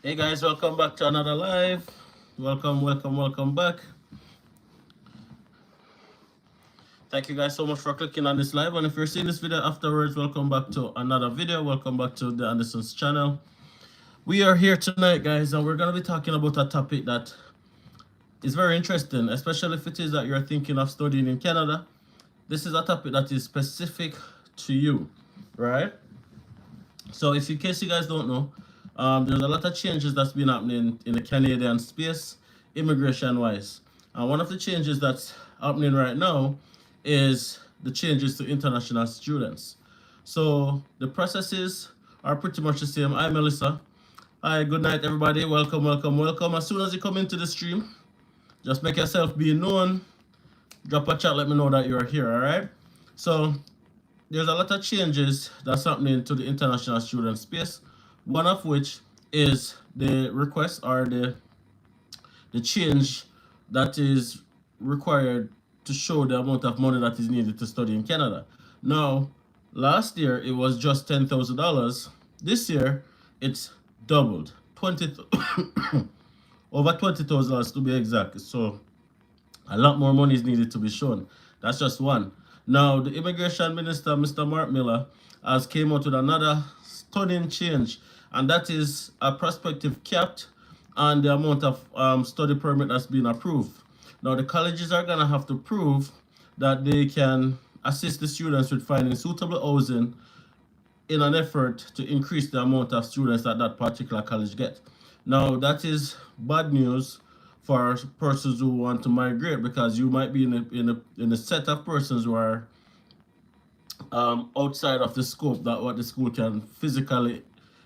Hey guys, welcome back to another live. Welcome back. Thank you guys so much for clicking on this live. And if you're seeing this video afterwards, welcome back to another video. Welcome back to the DiAndersons channel. We are here tonight, guys, and we're gonna be talking about a topic that is very interesting, especially if it is that you're thinking of studying in Canada. This is a topic that is specific to you, right? So if in case you guys don't know, there's a lot of changes that's been happening in the Canadian space, immigration-wise. And one of the changes that's happening right now is the changes to international students. So the processes are pretty much the same. Hi, Melissa. Hi, good night, everybody. Welcome. As soon as you come into the stream, just make yourself be known. Drop a chat, let me know that you're here, all right? So there's a lot of changes that's happening to the international student space, one of which is the request or the change that is required to show the amount of money that is needed to study in Canada. Now, last year it was just $10,000. This year it's doubled, over $20,000 to be exact. So a lot more money is needed to be shown. That's just one. Now, the immigration minister, Mr. Mark Miller, has came out with another stunning change, and that is a prospective capped on the amount of study permit that's been approved. Now, the colleges are going to have to prove that they can assist the students with finding suitable housing in an effort to increase the amount of students that that particular college get. Now, that is bad news for persons who want to migrate, because you might be in a set of persons who are outside of the scope that what the school can physically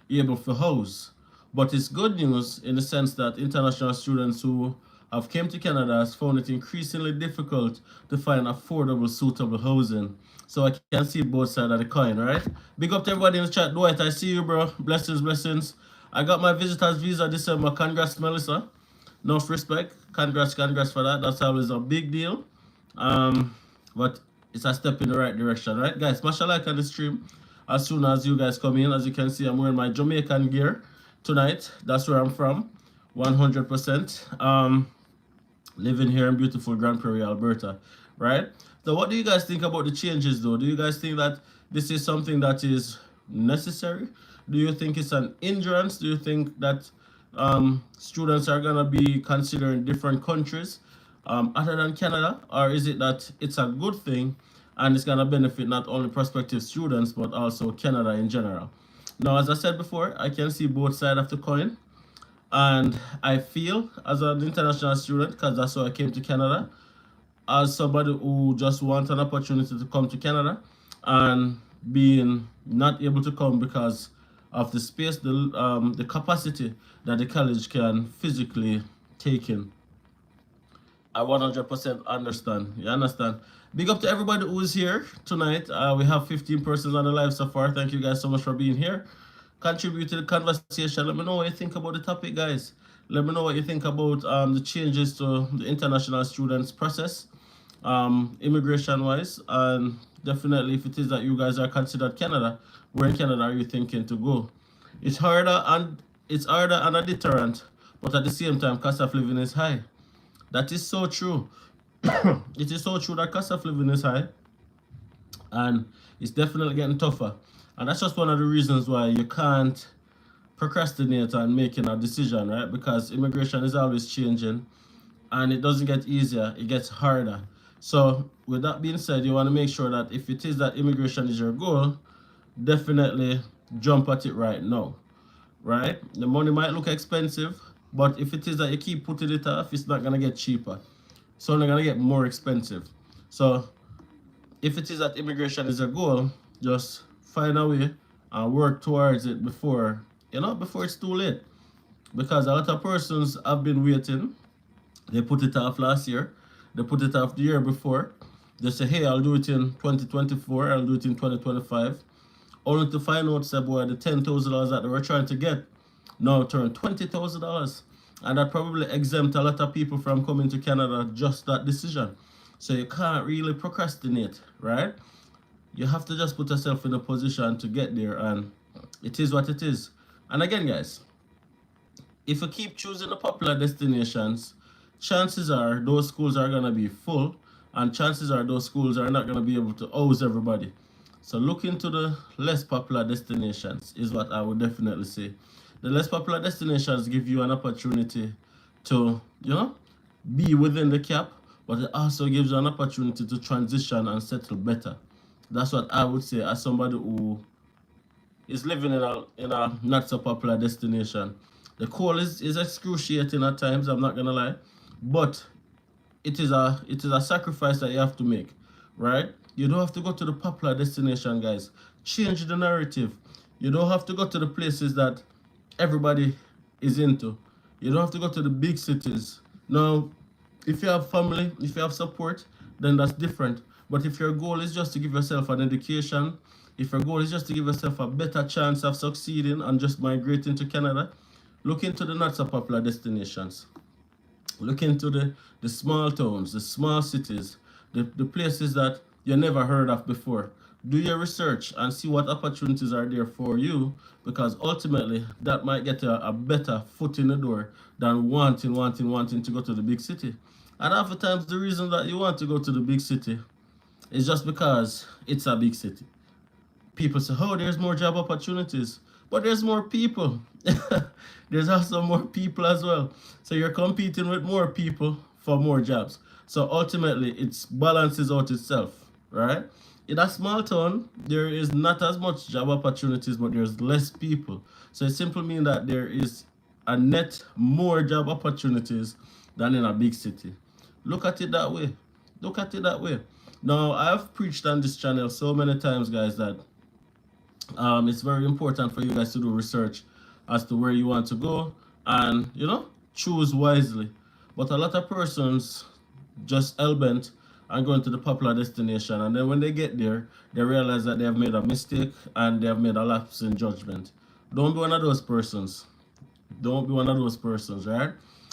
able to house. But it's good news in the sense that international students who have came to Canada has found it increasingly difficult to find affordable, suitable housing. So I can see both sides of the coin, right? Big up to everybody in the chat. Dwight, I see you, bro. Blessings. I got my visitor's visa December. Congrats, Melissa. Enough respect. Congrats for that. That's always a big deal. But it's a step in the right direction, right? Guys, smash a like on the stream as soon as you guys come in. As you can see, I'm wearing my Jamaican gear tonight. That's where I'm from, 100%. Living here in beautiful Grand Prairie, Alberta, right? So what do you guys think about the changes, though? Do you guys think that this is something that is necessary? Do you think it's an hindrance? Do you think that students are going to be considering different countries other than Canada? Or is it that it's a good thing and it's going to benefit not only prospective students, but also Canada in general? Now, as I said before, I can see both sides of the coin. And I feel, as an international student, because that's how I came to Canada, as somebody who just wants an opportunity to come to Canada and being not able to come because of the space, the capacity that the college can physically take in. I 100% understand. You understand? Big up to everybody who is here tonight. We have 15 persons on the live so far. Thank you guys so much for being here. Contribute to the conversation. Let me know what you think about the topic, guys. Let me know what you think about the changes to the international students process, immigration-wise, and definitely if it is that you guys are considered Canada, where in Canada are you thinking to go? It's harder and a deterrent, but at the same time, cost of living is high. That is so true. It is so true that cost of living is high, and it's definitely getting tougher. And that's just one of the reasons why you can't procrastinate on making a decision, right? Because immigration is always changing and it doesn't get easier, it gets harder. So with that being said, you want to make sure that if it is that immigration is your goal, definitely jump at it right now, right? The money might look expensive, but if it is that you keep putting it off, it's not going to get cheaper. It's only going to get more expensive. So if it is that immigration is a goal, just find a way and work towards it before it's too late. Because a lot of persons have been waiting. They put it off last year. They put it off the year before. They say, hey, I'll do it in 2024. I'll do it in 2025. Only to find out, say, boy, the $10,000 that they were trying to get now turn $20,000. And that probably exempt a lot of people from coming to Canada, just that decision. So you can't really procrastinate, right? You have to just put yourself in a position to get there, and it is what it is. And again, guys, if you keep choosing the popular destinations, chances are those schools are gonna be full, and chances are those schools are not gonna be able to house everybody. So look into the less popular destinations is what I would definitely say. The less popular destinations give you an opportunity to, be within the cap, but it also gives you an opportunity to transition and settle better. That's what I would say as somebody who is living in a not so popular destination. The cold is excruciating at times, I'm not gonna lie, but it is a sacrifice that you have to make, right? You don't have to go to the popular destination, guys. Change the narrative. You don't have to go to the places that everybody is into. You don't have to go to the big cities. Now, if you have family, if you have support, then that's different. But if your goal is just to give yourself an education, if your goal is just to give yourself a better chance of succeeding and just migrating to Canada, look into the not so popular destinations. Look into the small towns, the small cities, the places that you never heard of before. Do your research and see what opportunities are there for you, because ultimately that might get a better foot in the door than wanting to go to the big city. And half the times the reason that you want to go to the big city is just because it's a big city. People say, oh, there's more job opportunities, but there's more people. There's also more people as well. So you're competing with more people for more jobs. So ultimately, it balances out itself, right? In a small town, there is not as much job opportunities, but there's less people. So it simply means that there is a net more job opportunities than in a big city. Look at it that way. Look at it that way. Now, I've preached on this channel so many times, guys, that it's very important for you guys to do research as to where you want to go and, choose wisely. But a lot of persons just hell-bent and going to the popular destination, and then when they get there, they realize that they have made a mistake and they have made a lapse in judgment. Don't be one of those persons. Don't be one of those persons, right?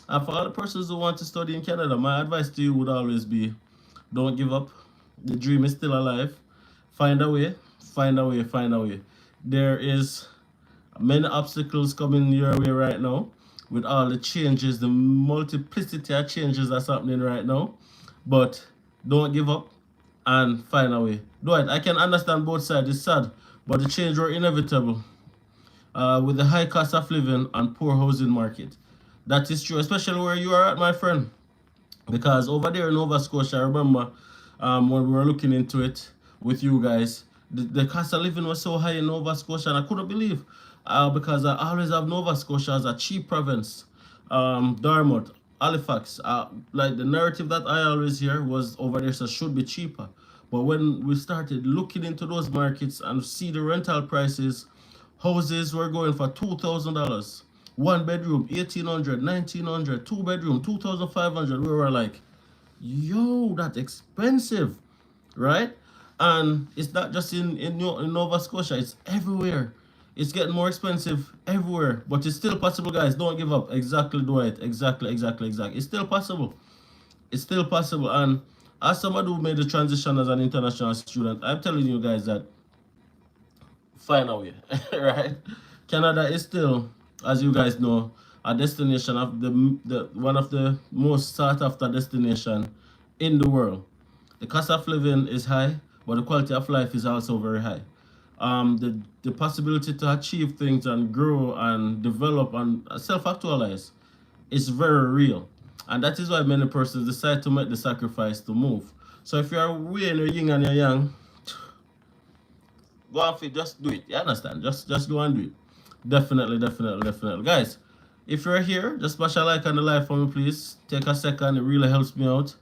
And for all the persons who want to study in Canada, my advice to you would always be, don't give up. The dream is still alive. Find a way, find a way, find a way. There is many obstacles coming your way right now with all the changes, the multiplicity of changes that's happening right now. But don't give up and find a way. Do it. I can understand both sides. It's sad, but the change are inevitable with the high cost of living and poor housing market. That is true, especially where you are at, my friend. Because over there in Nova Scotia, I remember when we were looking into it with you guys, the cost of living was so high in Nova Scotia, and I couldn't believe, because I always have Nova Scotia as a cheap province. Dartmouth, Halifax, like the narrative that I always hear was over there so should be cheaper. But when we started looking into those markets and see the rental prices, houses were going for $2,000. One bedroom, 1,800, 1,900, two bedroom, 2,500. We were like, yo, that's expensive, right? And it's not just in Nova Scotia, it's everywhere. It's getting more expensive everywhere, but it's still possible, guys. Don't give up. Exactly, do it. Exactly. It's still possible. It's still possible. And as somebody who made the transition as an international student, I'm telling you guys that find a way, right? Canada is still, as you guys know, a destination of the one of the most sought after destination in the world. The cost of living is high, but the quality of life is also very high. The possibility to achieve things and grow and develop and self-actualize is very real. And that is why many persons decide to make the sacrifice to move. So if you're way in your yin and your yang, go on for it, just do it. You understand? Just go and do it. Definitely. Guys, if you're here, just smash a like on the live for me, please. Take a second, it really helps me out.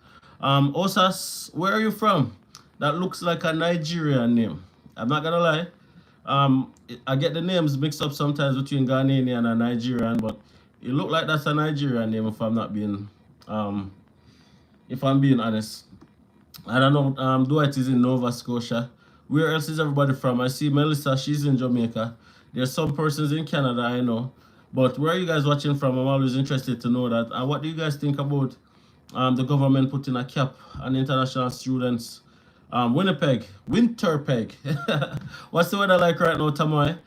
Osas, where are you from? That looks like a Nigerian name. I'm not gonna lie. I get the names mixed up sometimes between Ghanaian and Nigerian, but it looked like that's a Nigerian name if I'm not being if I'm being honest. I don't know, Dwight is in Nova Scotia. Where else is everybody from? I see Melissa, she's in Jamaica. There's some persons in Canada, I know. But where are you guys watching from? I'm always interested to know that. And what do you guys think about the government putting a cap on international students? Winterpeg. What's the weather like right now, Tamoy?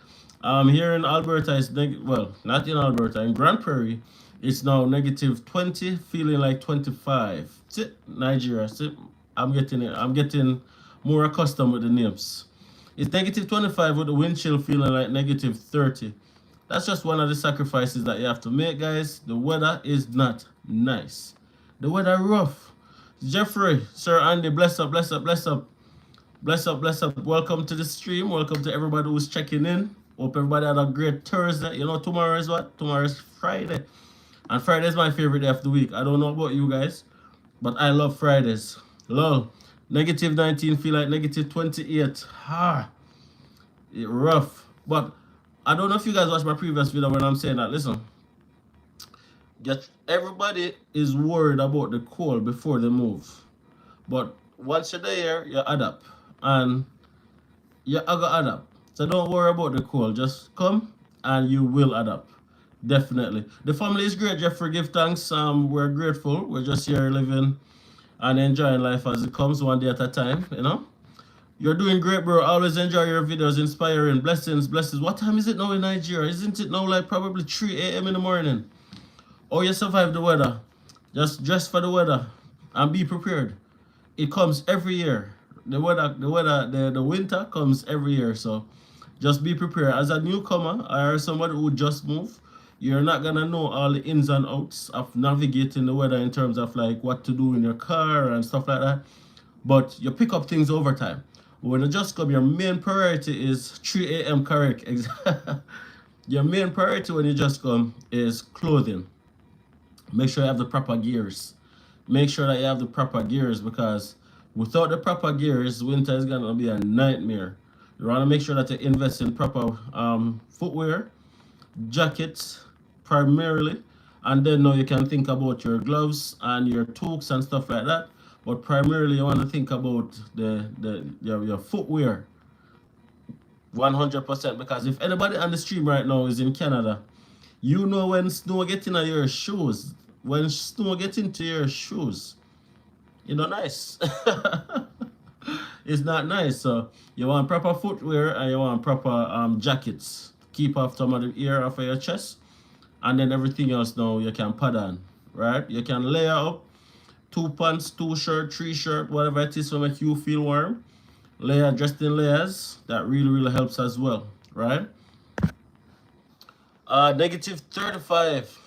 Here in Alberta, it's well, not in Alberta, in Grand Prairie, it's now -20, feeling like 25. See, Nigeria, see, I'm getting it. I'm getting more accustomed with the names. It's -25 with the wind chill feeling like -30. That's just one of the sacrifices that you have to make, guys. The weather is not nice. The weather rough. Jeffrey, Sir Andy, bless up, bless up, bless up. Bless up, bless up. Welcome to the stream. Welcome to everybody who's checking in. Hope everybody had a great Thursday. You know, tomorrow is what? Tomorrow is Friday. And Friday is my favorite day of the week. I don't know about you guys, but I love Fridays. Lol. -19 feel like -28. It rough. But I don't know if you guys watched my previous video when I'm saying that. Listen. Everybody is worried about the cold before they move. But once you're there, you adapt. And you're gonna adapt. So don't worry about the cold. Just come and you will adapt. Definitely. The family is great, Jeffrey. Give thanks. We're grateful. We're just here living and enjoying life as it comes, one day at a time, you know. You're doing great, bro. Always enjoy your videos, inspiring. Blessings, blessings. What time is it now in Nigeria? Isn't it now like probably 3 a.m. in the morning? Oh, you survive the weather. Just dress for the weather and be prepared. It comes every year. The winter comes every year. So just be prepared. As a newcomer or somebody who just moved, you're not gonna know all the ins and outs of navigating the weather in terms of like what to do in your car and stuff like that. But you pick up things over time. When you just come, your main priority is 3 a.m. correct. Your main priority when you just come is clothing. Make sure you have the proper gears. Make sure that you have the proper gears, because without the proper gears, winter is gonna be a nightmare. You wanna make sure that you invest in proper footwear, jackets primarily, and then now you can think about your gloves and your toques and stuff like that. But primarily you want to think about your footwear 100%, because if anybody on the stream right now is in Canada, you know when snow gets into your shoes, when snow gets into your shoes, you know, nice. It's not nice. So you want proper footwear and you want proper jackets. Keep off some of the air off of your chest, and then everything else now you can pad on, right? You can layer up 2 pants, 2 shirt, 3 shirt, whatever it is to make you feel warm. Layer, dressed in layers. That really helps as well, right? -35,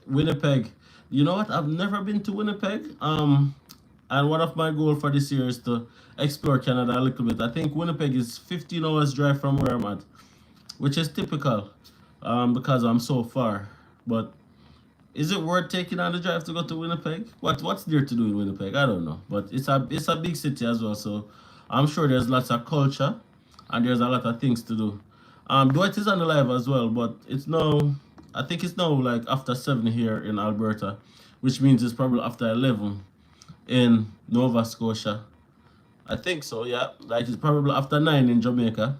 Winnipeg. You know what? I've never been to Winnipeg. And one of my goals for this year is to explore Canada a little bit. I think Winnipeg is 15 hours drive from where I'm at, which is typical, because I'm so far. But is it worth taking on the drive to go to Winnipeg? What's there to do in Winnipeg? I don't know. But it's a big city as well, so I'm sure there's lots of culture and there's a lot of things to do. Dwight is on the live as well, but it's now, I think it's now like after 7 here in Alberta, which means it's probably after 11 in Nova Scotia. I think so, yeah. Like it's probably after 9 in Jamaica.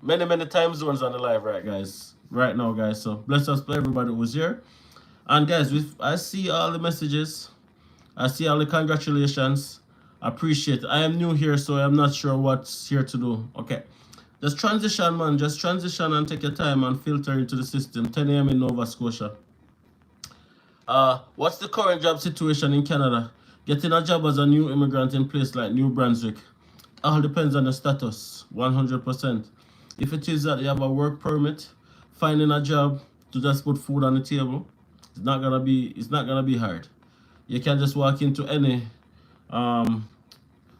Many time zones on the live right now, guys. So bless us for everybody who's here. And guys, I see all the messages. I see all the congratulations. I appreciate it. I am new here, so I'm not sure what's here to do. Okay. Just transition, man. Just transition and take your time and filter into the system. 10 a.m. in Nova Scotia. What's the current job situation in Canada? Getting a job as a new immigrant in place like New Brunswick. All depends on the status. 100%. If it is that you have a work permit, finding a job to just put food on the table, it's not gonna be hard. You can just walk into any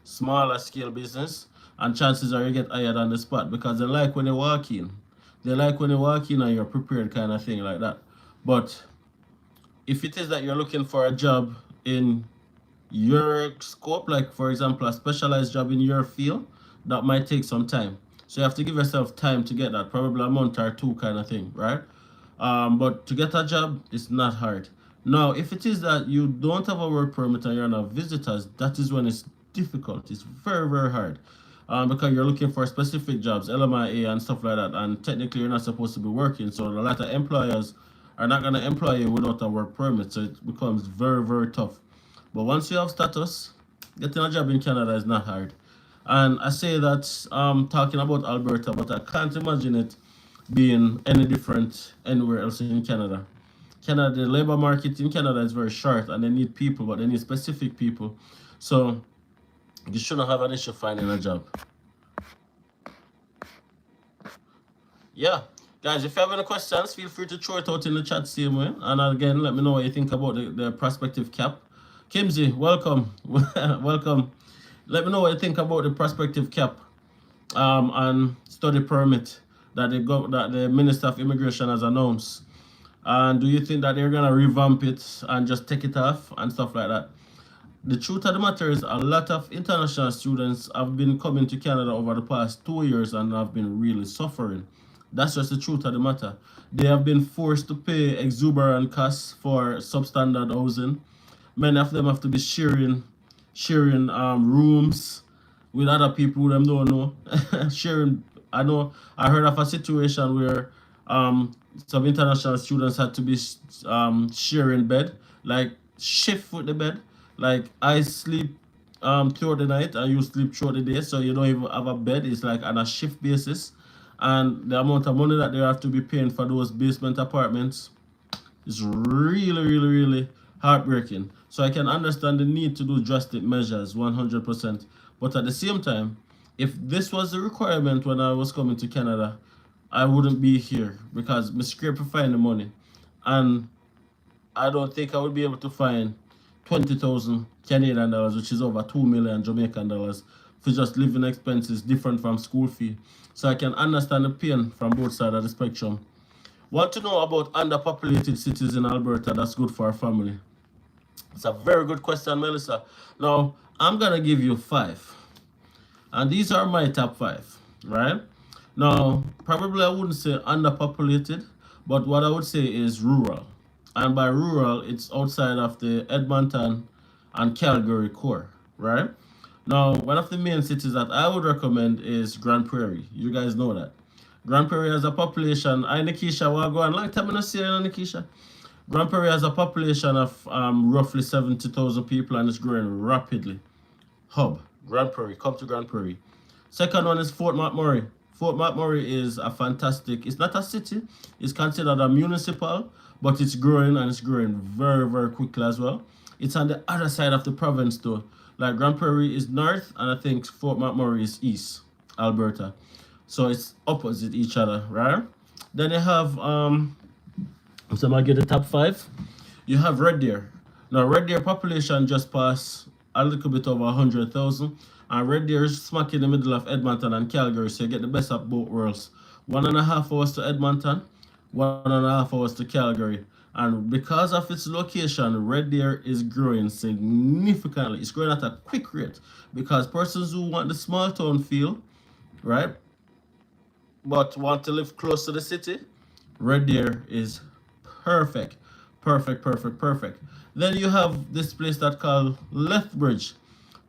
smaller scale business, and chances are you get hired on the spot, because they like when you walk in. They like when you walk in and you're prepared, kind of thing like that. But if it is that you're looking for a job in your scope, like for example a specialized job in your field, that might take some time. So you have to give yourself time to get that, probably a month or 2 kind of thing, right? But to get a job, it's not hard. Now, if it is that you don't have a work permit and you're on a visitors, that is when it's difficult. It's very hard, because you're looking for specific jobs, LMIA and stuff like that, and technically you're not supposed to be working. So a lot of employers are not going to employ you without a work permit, so it becomes very tough. But once you have status, getting a job in Canada is not hard. And I say that talking about Alberta, but I can't imagine it being any different anywhere else in Canada. Canada, the labor market in Canada is very short, and they need people, but they need specific people. So you shouldn't have an issue finding a job. Yeah, guys, if you have any questions, feel free to throw it out in the chat same way. And again, let me know what you think about the prospective cap. Kimsey, welcome. Welcome. Let me know what you think about the prospective cap and study permit that the Minister of Immigration has announced. And do you think that they're gonna revamp it and just take it off and stuff like that? The truth of the matter is a lot of international students have been coming to Canada over the past 2 years and have been really suffering. That's just the truth of the matter. They have been forced to pay exuberant costs for substandard housing. Many of them have to be sharing rooms with other people who them don't know. Sharing, I heard of a situation where some international students had to be sharing bed, like shift with the bed. Like I sleep throughout the night and you sleep throughout the day, so you don't even have a bed. It's like on a shift basis, and the amount of money that they have to be paying for those basement apartments is really, really, really heartbreaking. So I can understand the need to do drastic measures, 100%. But at the same time, if this was the requirement when I was coming to Canada, I wouldn't be here because I'm scraping to find the money, and I don't think I would be able to find 20,000 Canadian dollars, which is over 2 million Jamaican dollars, for just living expenses different from school fee. So I can understand the pain from both sides of the spectrum. Want to know about underpopulated cities in Alberta that's good for our family? It's a very good question, Melissa. Now, I'm going to give you 5. And these are my top 5, right? Now, probably I wouldn't say underpopulated, but what I would say is rural. And by rural, it's outside of the Edmonton and Calgary core, right? Now, one of the main cities that I would recommend is Grand Prairie. You guys know that. Grand Prairie has a population. I Nikisha, what go on? Long time I not see you, Nikisha. Grand Prairie has a population of roughly 70,000 people, and it's growing rapidly. Hub, Grand Prairie. Come to Grand Prairie. Second one is Fort McMurray. Fort McMurray is a fantastic, it's not a city, it's considered a municipal, but it's growing, and it's growing very, very quickly as well. It's on the other side of the province though. Like Grand Prairie is north, and I think Fort McMurray is east, Alberta. So it's opposite each other, right? Then you have, so I'm gonna get the top 5. You have Red Deer. Now Red Deer population just passed a little bit over 100,000. And Red Deer is smack in the middle of Edmonton and Calgary, so you get the best of both worlds. 1.5 hours to Edmonton, 1.5 hours to Calgary. And because of its location, Red Deer is growing significantly. It's growing at a quick rate because persons who want the small town feel, right, but want to live close to the city, Red Deer is perfect. Perfect, perfect, perfect. Then you have this place that's called Lethbridge.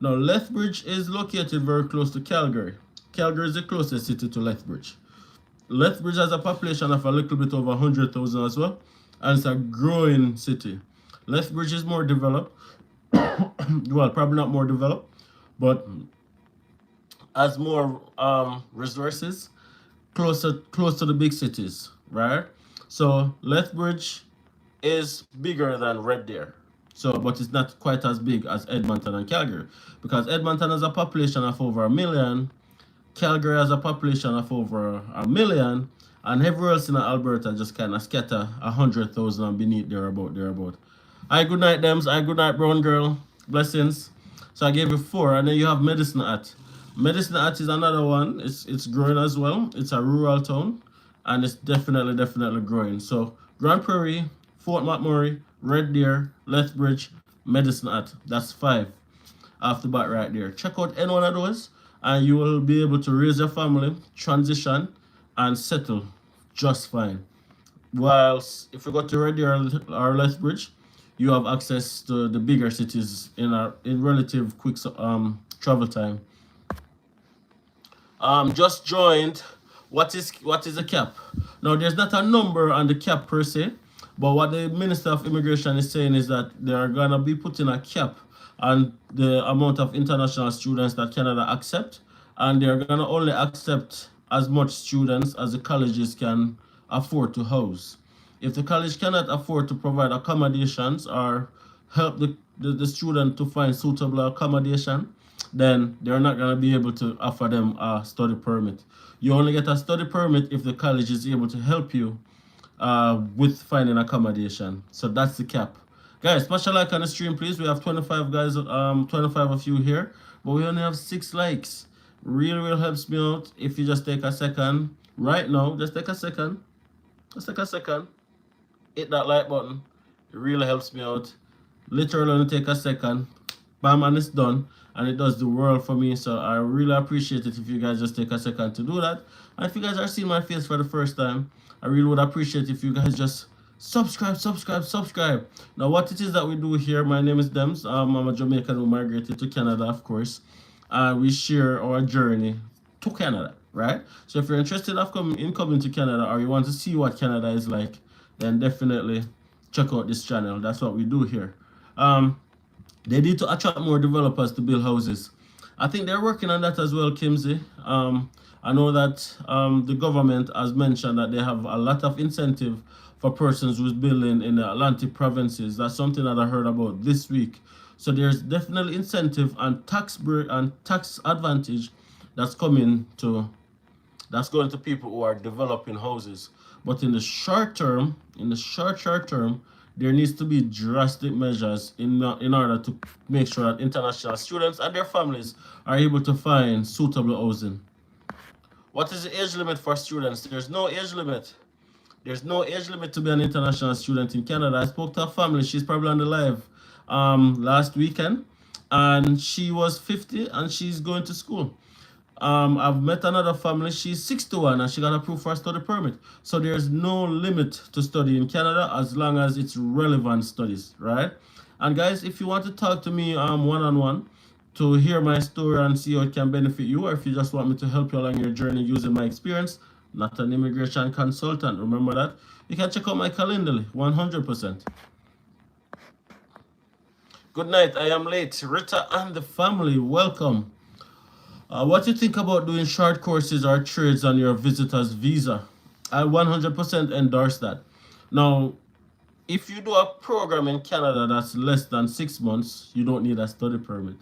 Now, Lethbridge is located very close to Calgary. Calgary is the closest city to Lethbridge. Lethbridge has a population of a little bit over 100,000 as well, and it's a growing city. Lethbridge is more developed. Well, probably not more developed, but has more resources close to the big cities, right? So Lethbridge is bigger than Red Deer. So, but it's not quite as big as Edmonton and Calgary, because Edmonton has a population of over 1 million, Calgary has a population of over 1 million, and everywhere else in Alberta just kind of scatter 100,000 and beneath thereabout. Hi, good night, Dems. Hi, good night, brown girl. Blessings. So I gave you 4, and then you have Medicine Hat. Medicine Hat is another one. It's growing as well. It's a rural town, and it's definitely growing. So Grand Prairie, Fort McMurray, Red Deer, Lethbridge, Medicine Hat. That's 5 off the bat right there. Check out any one of those, and you will be able to raise your family, transition, and settle just fine. Whilst if you go to Red Deer or Lethbridge, you have access to the bigger cities in relative quick travel time. Just joined. What is a cap? Now, there's not a number on the cap per se, but what the Minister of Immigration is saying is that they are gonna be putting a cap on the amount of international students that Canada accept, and they're gonna only accept as much students as the colleges can afford to house. If the college cannot afford to provide accommodations or help the student to find suitable accommodation, then they're not going to be able to offer them a study permit. You only get a study permit if the college is able to help you with finding accommodation. So that's the cap. Guys, smash a like on the stream, please. We have 25 guys, 25 of you here, but we only have 6 likes. Really helps me out if you just take a second right now. Just take a second. Just take a second. Hit that like button. It really helps me out. Literally only take a second. Bam, and it's done. And it does the world for me. So I really appreciate it if you guys just take a second to do that. And if you guys are seeing my face for the first time, I really would appreciate if you guys just subscribe. Now, what it is that we do here, my name is Dems. I'm a Jamaican who migrated to Canada, of course. We share our journey to Canada, right? So if you're interested in coming to Canada, or you want to see what Canada is like, then definitely check out this channel. That's what we do here. They need to attract more developers to build houses. I think they're working on that as well, Kimsey. I know that the government has mentioned that they have a lot of incentive for persons who's building in the Atlantic provinces. That's something that I heard about this week. So there's definitely incentive and tax advantage that's going to people who are developing houses. But in the short term, there needs to be drastic measures in order to make sure that international students and their families are able to find suitable housing. What is the age limit for students? There's no age limit. There's no age limit to be an international student in Canada. I spoke to a family. She's probably on the live last weekend, and she was 50 and she's going to school. I've met another family. She's 61 and she got approved for a study permit. So there's no limit to study in Canada as long as it's relevant studies, right? And guys, if you want to talk to me one-on-one to hear my story and see how it can benefit you, or if you just want me to help you along your journey using my experience, not an immigration consultant, remember that, you can check out my Calendly, 100%. Good night, I am late. Rita and the family, welcome. What do you think about doing short courses or trades on your visitor's visa? I 100% endorse that. Now, if you do a program in Canada that's less than 6 months, you don't need a study permit.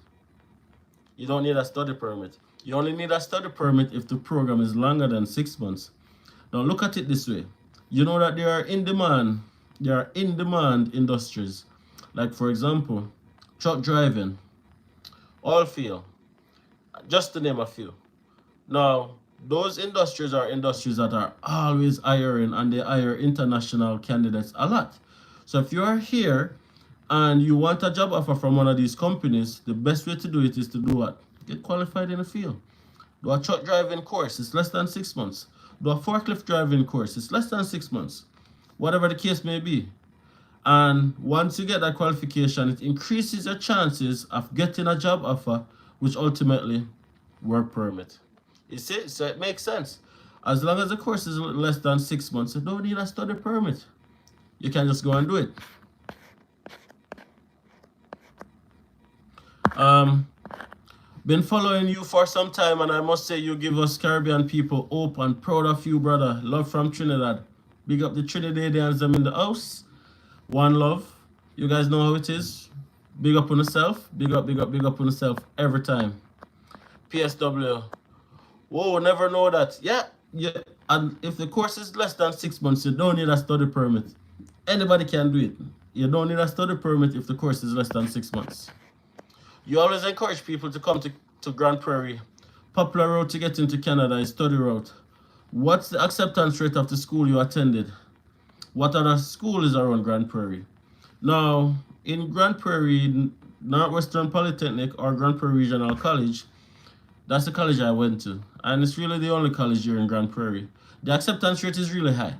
You don't need a study permit. You only need a study permit if the program is longer than 6 months. Now, look at it this way. You know that there are in-demand industries. Like, for example, truck driving, oil field, just to name a few. Now, those industries are industries that are always hiring, and they hire international candidates a lot. So if you are here and you want a job offer from one of these companies, the best way to do it is to do what? Get qualified in the field. Do a truck driving course, it's less than 6 months. Do a forklift driving course, it's less than 6 months. Whatever the case may be. And once you get that qualification, it increases your chances of getting a job offer, which ultimately work permit. You see, so it makes sense. As long as the course is less than 6 months, you don't need a study permit. You can just go and do it. Been following you for some time, and I must say you give us Caribbean people hope, and proud of you, brother. Love from Trinidad. Big up the Trinidadians them in the house. One love. You guys know how it is. Big up on yourself. Big up on yourself every time. PSW. Whoa, never know that. Yeah. And if the course is less than 6 months, you don't need a study permit. Anybody can do it. You don't need a study permit if the course is less than 6 months. You always encourage people to come to Grand Prairie. Popular route to get into Canada is study route. What's the acceptance rate of the school you attended? What other school is around Grand Prairie? Now, in Grand Prairie, Northwestern Polytechnic or Grand Prairie Regional College, that's the college I went to. And it's really the only college here in Grand Prairie. The acceptance rate is really high.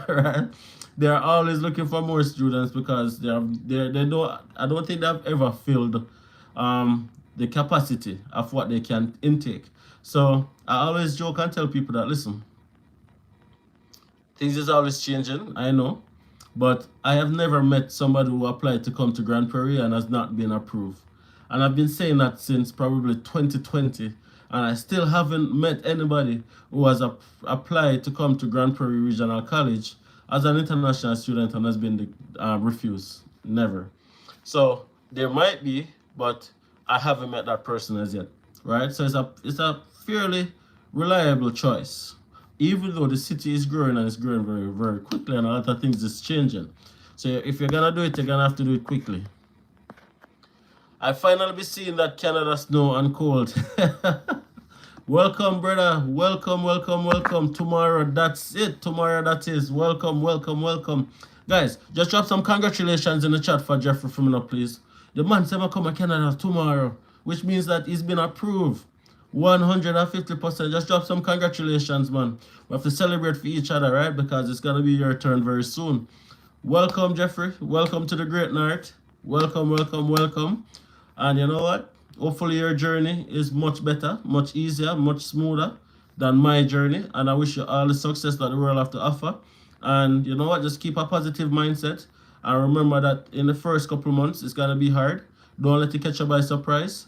Right? They're always looking for more students because I don't think they've ever filled the capacity of what they can intake. So I always joke and tell people that, listen, things is always changing, I know, but I have never met somebody who applied to come to Grand Prairie and has not been approved. And I've been saying that since probably 2020, And I still haven't met anybody who has applied to come to Grand Prairie Regional College as an international student and has been refused. Never. So there might be, but I haven't met that person as yet, right? So it's a fairly reliable choice, even though the city is growing and it's growing very, very quickly, and a lot of things is changing. So if you're gonna do it, you're gonna have to do it quickly. I finally be seeing that Canada snow and cold. Welcome, brother. Welcome, welcome, welcome. Tomorrow, that's it. Tomorrow, that is. Welcome, welcome, welcome. Guys, just drop some congratulations in the chat for Jeffrey from up, please. The man said come to Canada tomorrow, which means that he's been approved. 150%. Just drop some congratulations, man. We have to celebrate for each other, right? Because it's going to be your turn very soon. Welcome, Jeffrey. Welcome to the Great North. Welcome, welcome, welcome. And you know what? Hopefully your journey is much better, much easier, much smoother than my journey. And I wish you all the success that the world have to offer. And you know what? Just keep a positive mindset. And remember that in the first couple months, it's going to be hard. Don't let it catch you by surprise.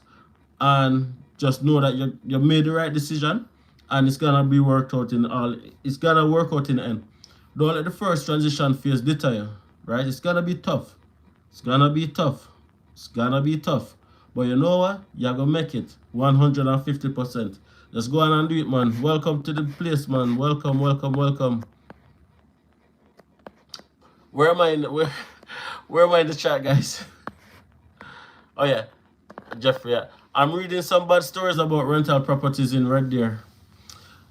And just know that you made the right decision. And it's going to be worked out in all. It's going to work out in the end. Don't let the first transition phase deter you. Right? It's going to be tough. It's going to be tough. It's going to be tough. But you know what? You're going to make it 150%. Just go on and do it, man. Welcome to the place, man. Welcome, welcome, welcome. Where am I in the chat, guys? Oh, yeah. Jeffrey, yeah. I'm reading some bad stories about rental properties in Red Deer.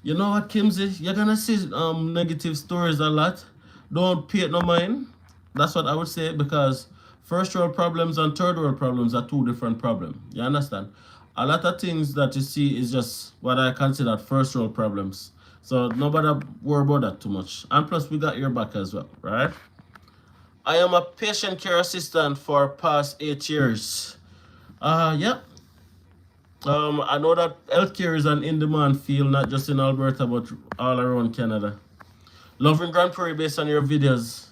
You know what, Kimsey? You're going to see negative stories a lot. Don't pay it no mind. That's what I would say, because first world problems and third world problems are two different problems. You understand? A lot of things that you see is just what I consider first world problems. So nobody worry about that too much. And plus, we got your back as well, right? I am a patient care assistant for past 8 years. Yeah. I know that healthcare is an in-demand field, not just in Alberta, but all around Canada. Loving Grand Prairie based on your videos.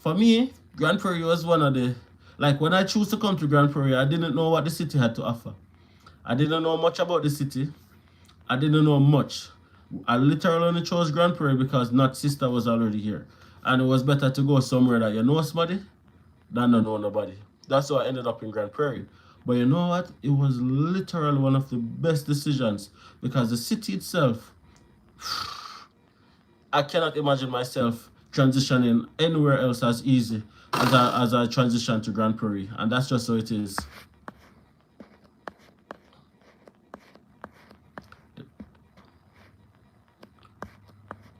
For me, Grand Prairie was one of the, like when I chose to come to Grand Prairie, I didn't know what the city had to offer. I didn't know much about the city. I didn't know much. I literally only chose Grand Prairie because Not Sister was already here. And it was better to go somewhere that you know somebody than not know nobody. That's why I ended up in Grand Prairie. But you know what? It was literally one of the best decisions because the city itself, I cannot imagine myself transitioning anywhere else as easy as I transition to Grand Prairie. And that's just how it is.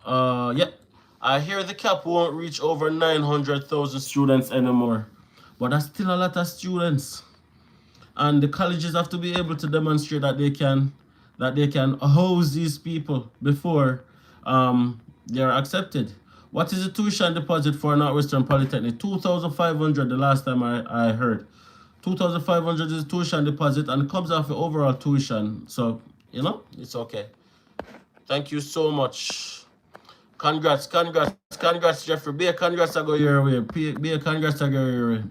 Yeah. I hear the cap won't reach over 900,000 students anymore. But that's still a lot of students. And the colleges have to be able to demonstrate that they can house these people before they're accepted. What is the tuition deposit for Northwestern Polytechnic? 2,500 the last time I heard. 2,500 is tuition deposit and it comes off the overall tuition. So, you know, it's okay. Thank you so much. Congrats, congrats, congrats, Jeffrey. Be a congrats I go your way. Be a congrats I go your way.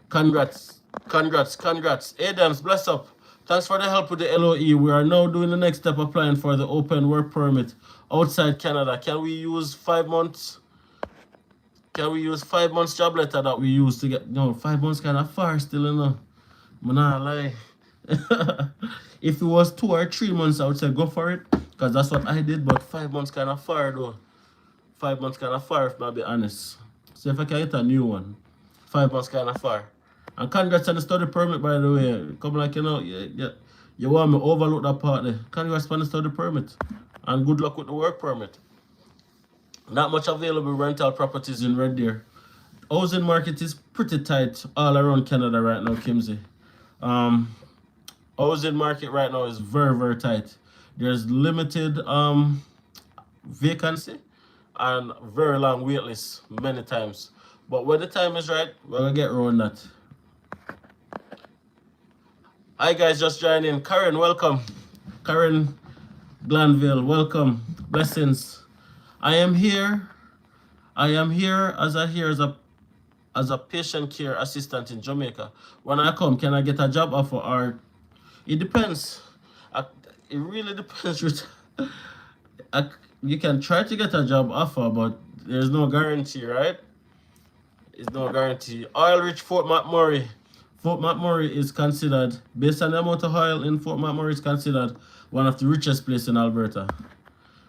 Congrats. Congrats, congrats. Adams, bless up. Thanks for the help with the LOE. We are now doing the next step, applying for the open work permit outside Canada. Can we use 5 months? Can we use 5 months job letter that we used to get? No, 5 months kind of far still, you know. I'm not lie. If it was 2 or 3 months, I would say go for it. Because that's what I did, but 5 months kind of far though. 5 months kind of far, if I'll be honest. So if I can get a new one, 5 months kind of far. And congrats on the study permit, by the way. Come like, you know, you want me to overlook that part there. Congrats on the study permit. And good luck with the work permit. Not much available rental properties in Red Deer. Housing market is pretty tight all around Canada right now, Kimsey. Housing market right now is very, very tight. There's limited vacancy and very long wait lists many times. But when the time is right, we're going to get around that. Hi guys, just joining. Karen, welcome. Karen Glanville, welcome. Blessings. I am here as a patient care assistant in Jamaica. When I come, can I get a job offer? Or it depends. it really depends. You can try to get a job offer, but there's no guarantee, right? There's no guarantee. Oil-rich Fort McMurray. Fort McMurray is considered, based on the amount of oil in Fort McMurray, is considered one of the richest places in Alberta.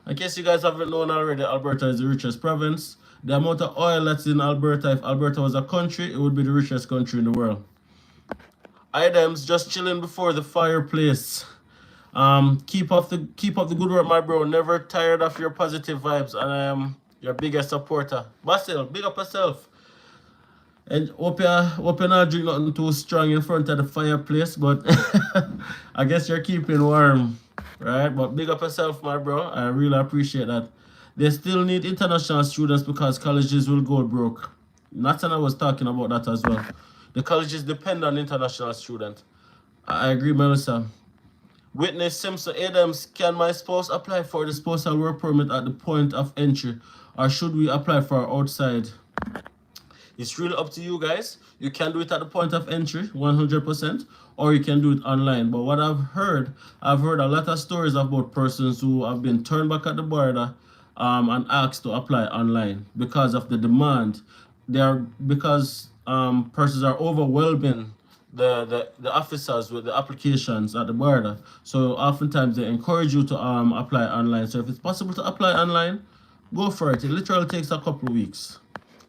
In case you guys haven't known already, Alberta is the richest province. The amount of oil that's in Alberta, if Alberta was a country, it would be the richest country in the world. Items just chilling before the fireplace. Keep up the good work, my bro. Never tired of your positive vibes, and I am your biggest supporter. Basil, big up yourself. And hope you not drink nothing too strong in front of the fireplace, but I guess you're keeping warm, right? But big up yourself, my bro. I really appreciate that. They still need international students because colleges will go broke. Nathan was talking about that as well. The colleges depend on international students. I agree, Melissa. Witness Simpson Adams, can my spouse apply for the spousal work permit at the point of entry, or should we apply for outside? It's really up to you guys. You can do it at the point of entry, 100%, or you can do it online. But what I've heard a lot of stories about persons who have been turned back at the border and asked to apply online because of the demand. Because persons are overwhelming the officers with the applications at the border. So oftentimes they encourage you to apply online. So if it's possible to apply online, go for it. It literally takes a couple of weeks.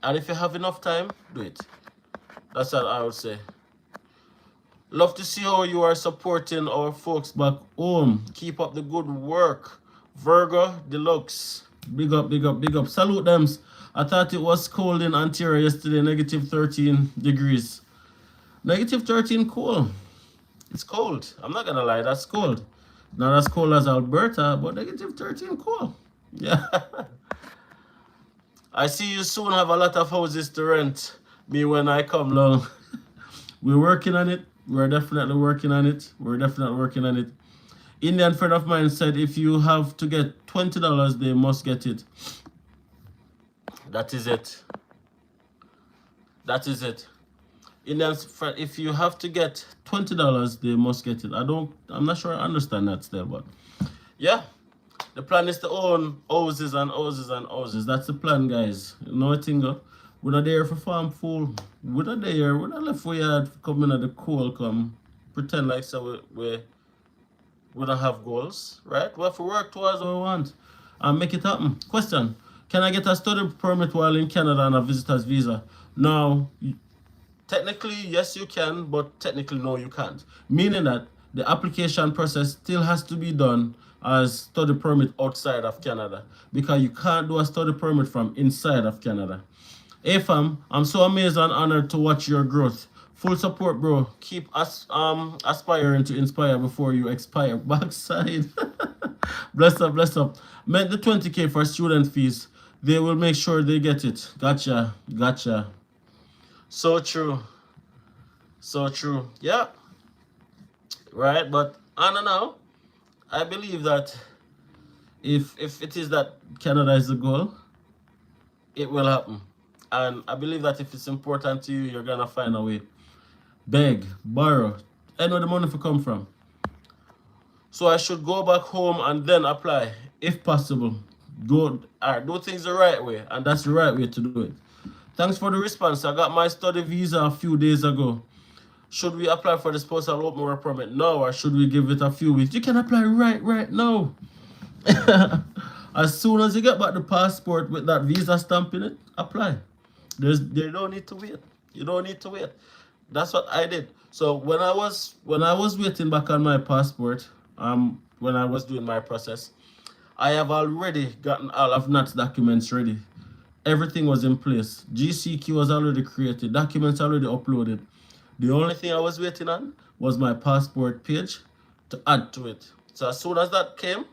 And if you have enough time, do it. That's what I would say. Love to see how you are supporting our folks back home. Keep up the good work. Virgo Deluxe. Big up, big up, big up. Salute them. I thought it was cold in Ontario yesterday, negative 13 degrees. Negative 13, cool. It's cold. I'm not going to lie, that's cold. Not as cold as Alberta, but negative 13, cool. Yeah. I see you soon have a lot of houses to rent. Me when I come along. We're working on it. We're definitely working on it. We're definitely working on it. Indian friend of mine said if you have to get $20, they must get it. That is it. That is it. Indian friend, if you have to get $20, they must get it. I'm not sure I understand that still, but yeah. The plan is to own houses and houses and houses. That's the plan, guys. You know what, Tingo? We're not there for farm fool. We're not there. We're not left for yard coming at the cool come. Pretend like so we don't have goals, right? We have to work towards what we want and make it happen. Question. Can I get a study permit while in Canada on a visitor's visa? Now, technically, yes, you can, but technically, no, you can't. Meaning that the application process still has to be done as study permit outside of Canada because you can't do a study permit from inside of Canada. Hey fam, I'm so amazed and honored to watch your growth. Full support, bro. Keep aspiring to inspire before you expire. Backside. Bless up, bless up. Meant the 20K for student fees. They will make sure they get it. Gotcha, gotcha. So true. So true. Yeah. Right, but I don't know. I believe that if it is that Canada is the goal, it will happen. And I believe that if it's important to you, you're going to find a way. Beg, borrow, and where the money will come from. So I should go back home and then apply, if possible. Do things the right way, and that's the right way to do it. Thanks for the response. I got my study visa a few days ago. Should we apply for the spousal open work permit now, or should we give it a few weeks? You can apply right now. As soon as you get back the passport with that visa stamp in it, apply. They don't need to wait. You don't need to wait. That's what I did. So when I was waiting back on my passport, when I was doing my process, I have already gotten all of Nat's documents ready. Everything was in place. GCQ was already created. Documents already uploaded. The only thing I was waiting on was my passport page to add to it. So as soon as that came,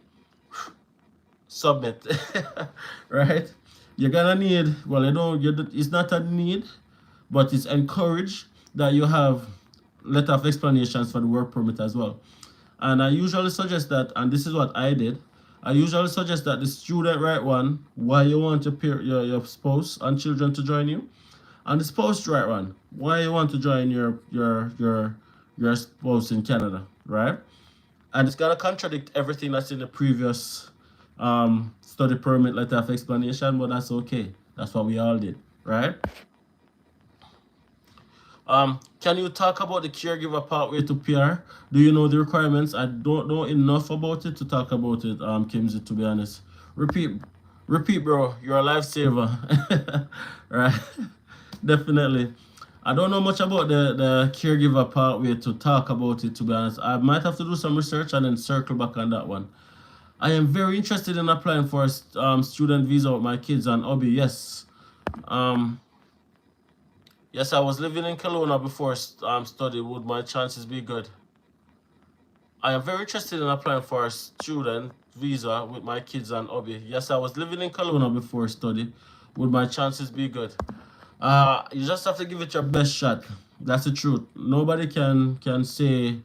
submit. Right? You're gonna need, well, it's not a need, but it's encouraged that you have letter of explanations for the work permit as well. And I usually suggest that, and this is what I did, I usually suggest that the student write one, why you want your spouse and children to join you, and the spouse write one, why you want to join your spouse in Canada, right? And it's gonna contradict everything that's in the previous study permit letter of explanation, but that's okay. That's what we all did, right? Can you talk about the caregiver pathway to PR? Do you know the requirements? I don't know enough about it to talk about it, Kimsey, to be honest. Repeat, repeat, bro. You're a lifesaver. Right? Definitely. I don't know much about the caregiver pathway to talk about it, to be honest. I might have to do some research and then circle back on that one. I am very interested in applying for a student visa with my kids and hobby. Yes. Yes, I was living in Kelowna before study. Would my chances be good? I am very interested in applying for a student visa with my kids and hobby. Yes, I was living in Kelowna before study. Would my chances be good? You just have to give it your best shot. That's the truth. Nobody can say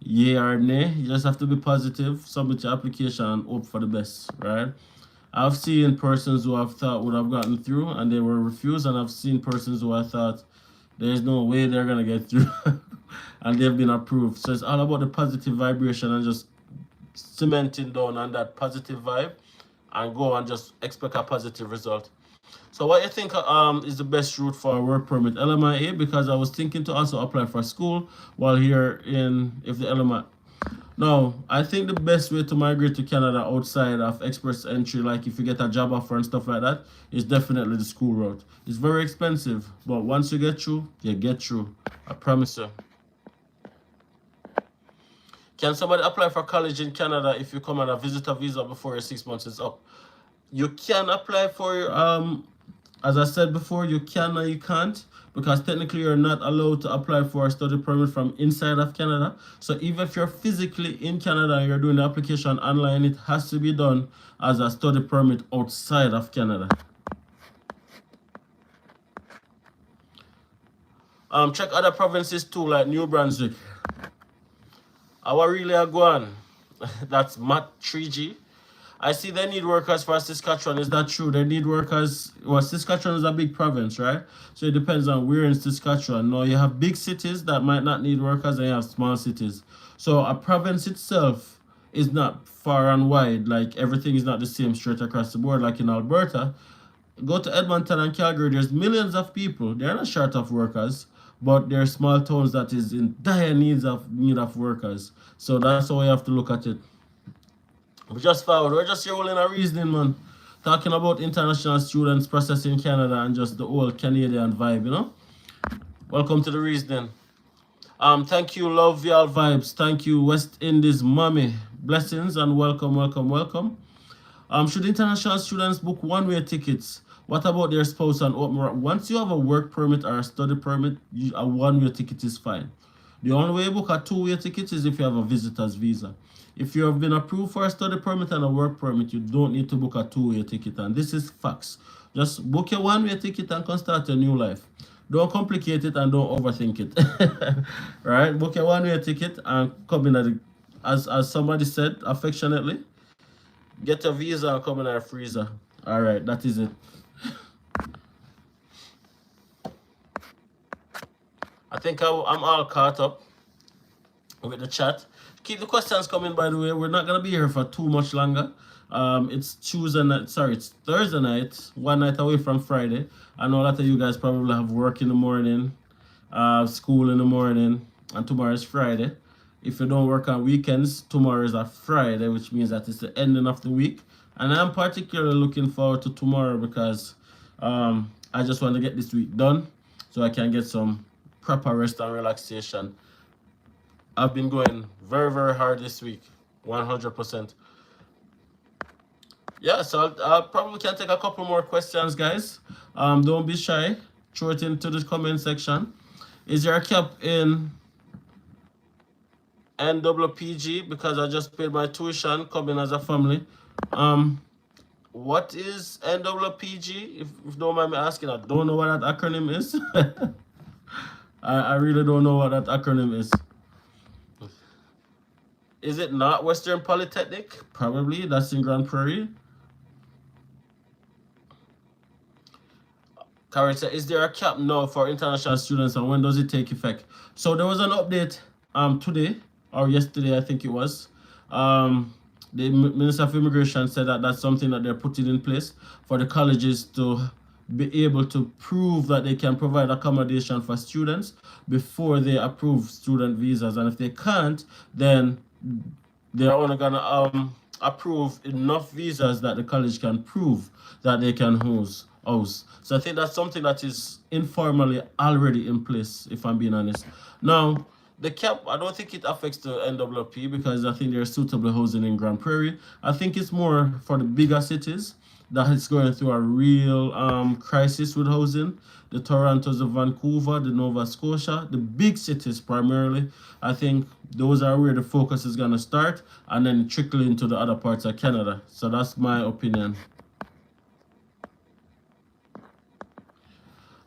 yay or nay. You just have to be positive, submit your application, and hope for the best, right? I've seen persons who I've thought would have gotten through and they were refused, and I've seen persons who I thought there's no way they're gonna get through and they've been approved. So it's all about the positive vibration and just cementing down on that positive vibe and go and just expect a positive result. So what you think is the best route for a work permit? LMIA, because I was thinking to also apply for school while here if the LMI. No, I think the best way to migrate to Canada outside of express entry, like if you get a job offer and stuff like that, is definitely the school route. It's very expensive, but once you get through, you get through. I promise you. Can somebody apply for college in Canada if you come on a visitor visa before your 6 months is up? You can apply for, as I said before, you can and you can't, because technically you're not allowed to apply for a study permit from inside of Canada. So even if you're physically in Canada and you're doing the application online, it has to be done as a study permit outside of Canada. Check other provinces too, like New Brunswick. Our really are going. That's Matt 3G. I see they need workers for Saskatchewan. Is that true? They need workers. Well, Saskatchewan is a big province, right? So it depends on where in Saskatchewan. Now, you have big cities that might not need workers, and you have small cities. So a province itself is not far and wide. Like, everything is not the same straight across the board. Like in Alberta, go to Edmonton and Calgary, there's millions of people. They're not short of workers, but they're small towns that is in dire need of workers. So that's how we have to look at it. We just found, we're just here rolling a reasoning, man. Talking about international students processing Canada and just the whole Canadian vibe, you know? Welcome to the reasoning. Thank you, Love Y'all Vibes. Thank you, West Indies Mommy. Blessings and welcome, welcome, welcome. Should international students book one-way tickets? What about their spouse and open? Once you have a work permit or a study permit, a one-way ticket is fine. The only way you book a two-way ticket is if you have a visitor's visa. If you have been approved for a study permit and a work permit, you don't need to book a two-way ticket. And this is facts. Just book your one-way ticket and can start your new life. Don't complicate it and don't overthink it. Right? Book your one-way ticket and come in as somebody said affectionately, get your visa and come in our freezer. All right, that is it. I think I'm all caught up with the chat. Keep the questions coming, by the way. We're not going to be here for too much longer. It's Tuesday night. Sorry, it's Thursday night. One night away from Friday. I know a lot of you guys probably have work in the morning, school in the morning, and tomorrow is Friday. If you don't work on weekends, tomorrow is a Friday, which means that it's the ending of the week. And I'm particularly looking forward to tomorrow because I just want to get this week done so I can get some proper rest and relaxation. I've been going very, very hard this week, 100%. Yeah, so I probably can take a couple more questions, guys. Don't be shy. Throw it into the comment section. Is there a cap in NWPG? Because I just paid my tuition coming as a family. What is NWPG? If you don't mind me asking, I don't know what that acronym is. I really don't know what that acronym is. Is it not Western Polytechnic? Probably. That's in Grand Prairie. Character, is there a cap now for international students and when does it take effect? So there was an update today or yesterday, I think it was. The Minister of Immigration said that that's something that they're putting in place for the colleges to be able to prove that they can provide accommodation for students before they approve student visas. And if they can't, then they're only gonna approve enough visas that the college can prove that they can house. So I think that's something that is informally already in place, if I'm being honest. Now, the cap, I don't think it affects the NWP because I think they're suitably housing in Grand Prairie. I think it's more for the bigger cities that is going through a real crisis with housing. The Torontos, the Vancouver, the Nova Scotia, the big cities primarily. I think those are where the focus is going to start and then trickle into the other parts of Canada. So that's my opinion.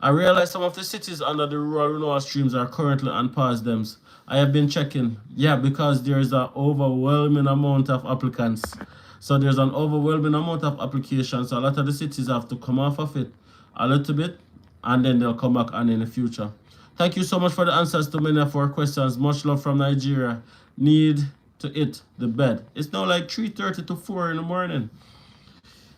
I realize some of the cities under the rural renewal streams are currently on pause dems. I have been checking. Yeah, because there's an overwhelming amount of applicants. So there's an overwhelming amount of applications. So a lot of the cities have to come off of it a little bit and then they'll come back on in the future. Thank you so much for the answers to many of our questions. Much love from Nigeria. Need to hit the bed. It's now like 3:30 to 4 in the morning.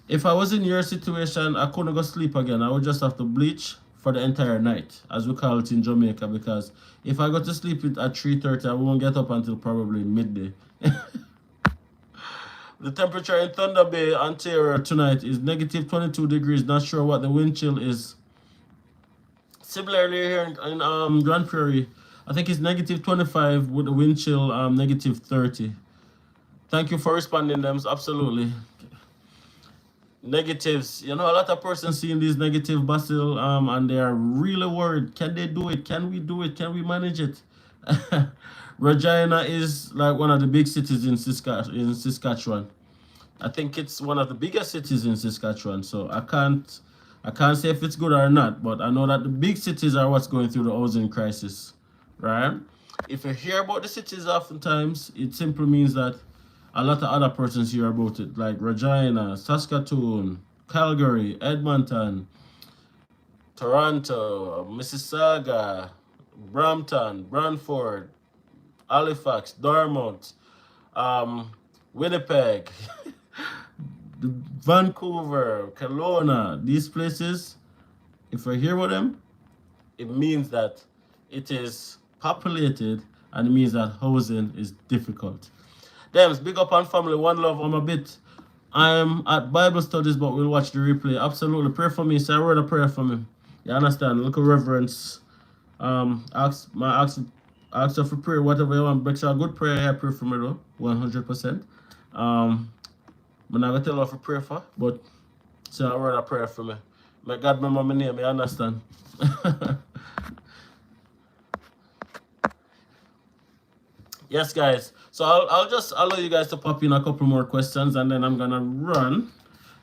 If I was in your situation, I couldn't go sleep again. I would just have to bleach for the entire night, as we call it in Jamaica, because if I go to sleep at 3:30, I won't get up until probably midday. The temperature in Thunder Bay, Ontario tonight is negative 22 degrees. Not sure what the wind chill is. Similarly here in Grand Prairie, I think it's negative 25 with the wind chill negative 30. Thank you for responding, them. Absolutely. Negatives, you know, a lot of persons seeing these negative Basil and they are really worried. Can they do it? Can we do it? Can we manage it? Regina is like one of the big cities in Saskatchewan. I think it's one of the biggest cities in Saskatchewan. So I can't say if it's good or not, but I know that the big cities are what's going through the housing crisis, right? If you hear about the cities oftentimes, it simply means that a lot of other persons hear about it, like Regina, Saskatoon, Calgary, Edmonton, Toronto, Mississauga, Brampton, Brantford, Halifax, Dartmouth, Winnipeg, Vancouver, Kelowna. These places, if I hear about them, it means that it is populated and it means that housing is difficult. Dems, big up on family, one love. I'm at Bible studies, but we'll watch the replay. Absolutely. Pray for me. Say a word of prayer for me. You understand? Little reverence. Ask her for prayer, whatever you want. Make sure a good prayer, I pray for me though. 100%. I'm not gonna tell her for prayer for, but say a word of prayer for me. May God remember my name, you understand? Yes, guys. So I'll just allow you guys to pop in a couple more questions and then I'm gonna run.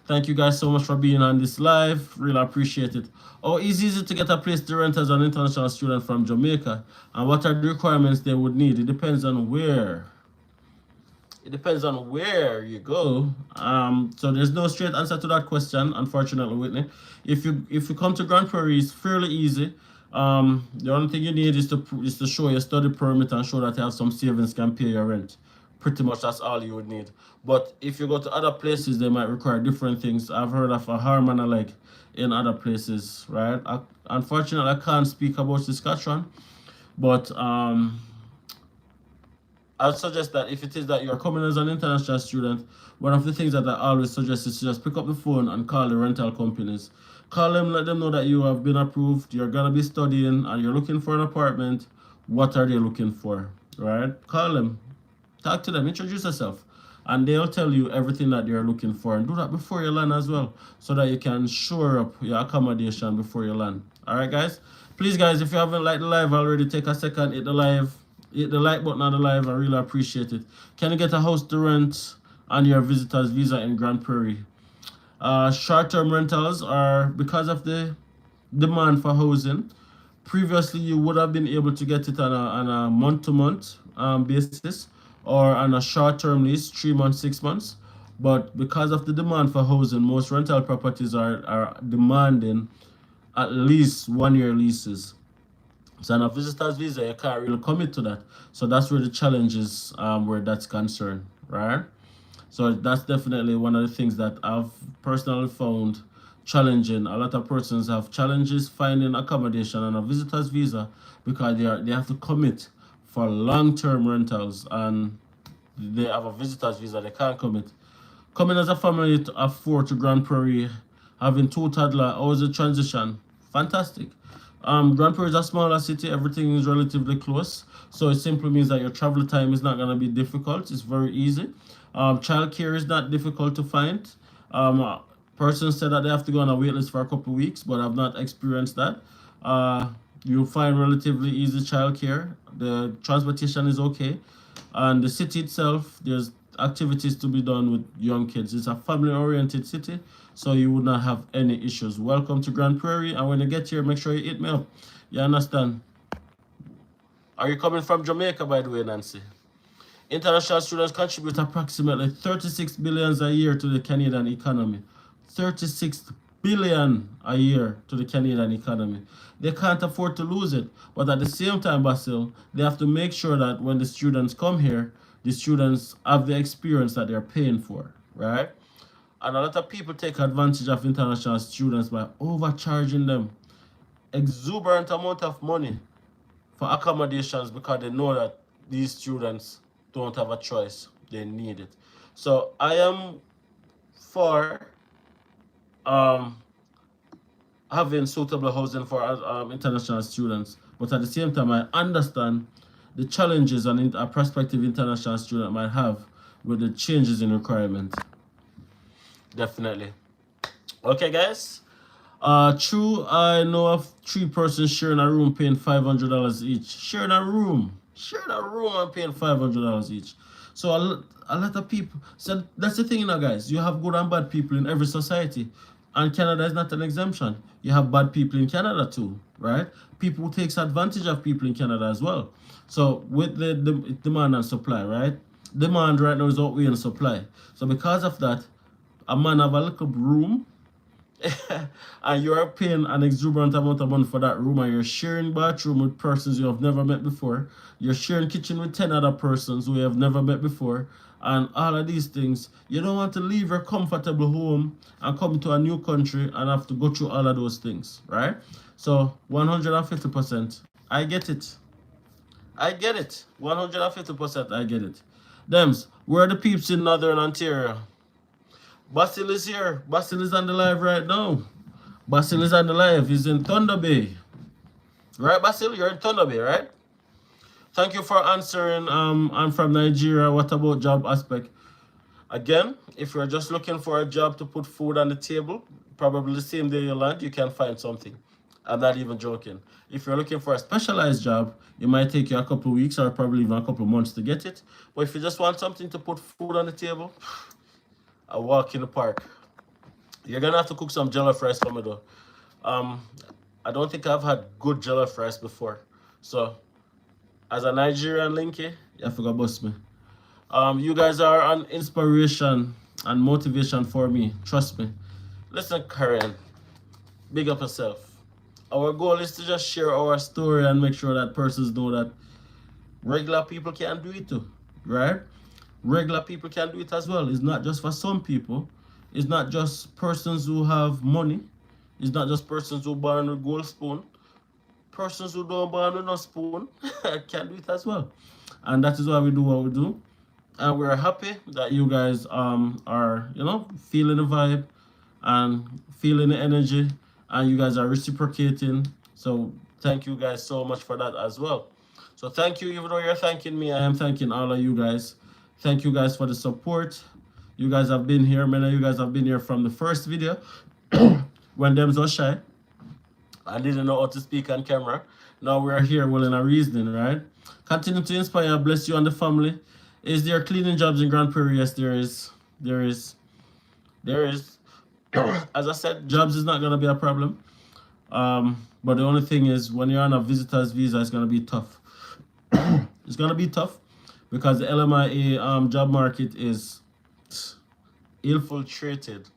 Thank you guys so much for being on this live. Really appreciate it. Oh, it's easy to get a place to rent as an international student from Jamaica. And what are the requirements they would need? It depends on where. It depends on where you go. So there's no straight answer to that question, unfortunately, Whitney. If you come to Grand Prairie, it's fairly easy. The only thing you need is to show your study permit and show that you have some savings can pay your rent. Pretty much that's all you would need. But if you go to other places, they might require different things. I've heard of a harm and a leg in other places, right? Unfortunately, I can't speak about Saskatchewan, but I'd suggest that if it is that you're coming as an international student, one of the things that I always suggest is to just pick up the phone and call the rental companies. Call them, let them know that you have been approved, you're going to be studying, and you're looking for an apartment. What are they looking for, right? Call them, talk to them, introduce yourself, and they'll tell you everything that you're looking for. And do that before you land as well, so that you can shore up your accommodation before you land. All right, guys? Please, guys, if you haven't liked the live already, take a second, hit the like button on the live. I really appreciate it. Can you get a house to rent on your visitor's visa in Grand Prairie? Short-term rentals are, because of the demand for housing, previously you would have been able to get it on a month-to-month basis or on a short-term lease, 3 months, 6 months. But because of the demand for housing, most rental properties are demanding at least 1-year leases. So on a visitor's visa, you can't really commit to that. So that's where the challenge is, where that's concerned. right? So that's definitely one of the things that I've personally found challenging. A lot of persons have challenges finding accommodation on a visitor's visa because they have to commit for long-term rentals, and they have a visitor's visa, they can't commit. Coming as a family of four to Grand Prairie, having two toddlers, how was the transition? Fantastic. Grand Prairie is a smaller city, everything is relatively close, so it simply means that your travel time is not going to be difficult. It's very easy. Childcare is not difficult to find. Persons said that they have to go on a wait list for a couple of weeks, but I've not experienced that. You'll find relatively easy childcare. The transportation is okay, and the city itself, there's activities to be done with young kids. It's a family-oriented city, so you would not have any issues. Welcome to Grand Prairie, and when you get here, make sure you hit me up. You understand? Are you coming from Jamaica, by the way, Nancy? International students contribute approximately 36 billion a year to the Canadian economy. 36 billion a year to the Canadian economy. They can't afford to lose it. But at the same time, Basil, they have to make sure that when the students come here, the students have the experience that they're paying for, right? And a lot of people take advantage of international students by overcharging them exuberant amount of money for accommodations because they know that these students don't have a choice. They need it. So I am for having suitable housing for international students, but at the same time, I understand the challenges a prospective international student might have with the changes in requirements. Definitely. Okay, guys. True, I know of 3 persons sharing a room paying $500 each. Sharing a room and paying $500 each. So a lot of people. So that's the thing, you know, guys. You have good and bad people in every society, and Canada is not an exemption. You have bad people in Canada too, right? People who takes advantage of people in Canada as well. So with the demand and supply, right? Demand right now is outweighing supply. So because of that, a man have a little room and you're paying an exuberant amount of money for that room, and you're sharing bathroom with persons you have never met before. You're sharing kitchen with 10 other persons who you have never met before, and all of these things. You don't want to leave your comfortable home and come to a new country and have to go through all of those things, right? So 150%, I get it. 150%, I get it. Dems, where are the peeps in Northern Ontario? Basil is here. Basil is on the live right now. Basil is on the live. He's in Thunder Bay. Right, Basil? You're in Thunder Bay, right? Thank you for answering. I'm from Nigeria. What about job aspect? Again, if you're just looking for a job to put food on the table, probably the same day you land, you can find something. I'm not even joking. If you're looking for a specialized job, it might take you a couple of weeks or probably even a couple of months to get it. But if you just want something to put food on the table, a walk in the park. You're gonna have to cook some jollof rice for me though. I don't think I've had good jollof rice before. So as a Nigerian linky, you have to go bust me. You guys are an inspiration and motivation for me. Trust me. Listen, Karen, big up yourself. Our goal is to just share our story and make sure that persons know that regular people can do it too, right? Regular people can do it as well. It's not just for some people. It's not just persons who have money. It's not just persons who born with gold spoon. Persons who don't born with no spoon can do it as well. And that is why we do what we do. And we're happy that you guys are, feeling the vibe and feeling the energy, and you guys are reciprocating. So thank you guys so much for that as well. So thank you. Even though you're thanking me, I am thanking all of you guys. Thank you guys for the support. You guys have been here. Many of you guys have been here from the first video when them was shy. I didn't know how to speak on camera. Now we're here willing and reasoning, right? Continue to inspire, bless you and the family. Is there cleaning jobs in Grand Prairie? Yes, there is. There is. As I said, jobs is not going to be a problem. But the only thing is, when you're on a visitor's visa, it's going to be tough. It's going to be tough because the LMIA job market is infiltrated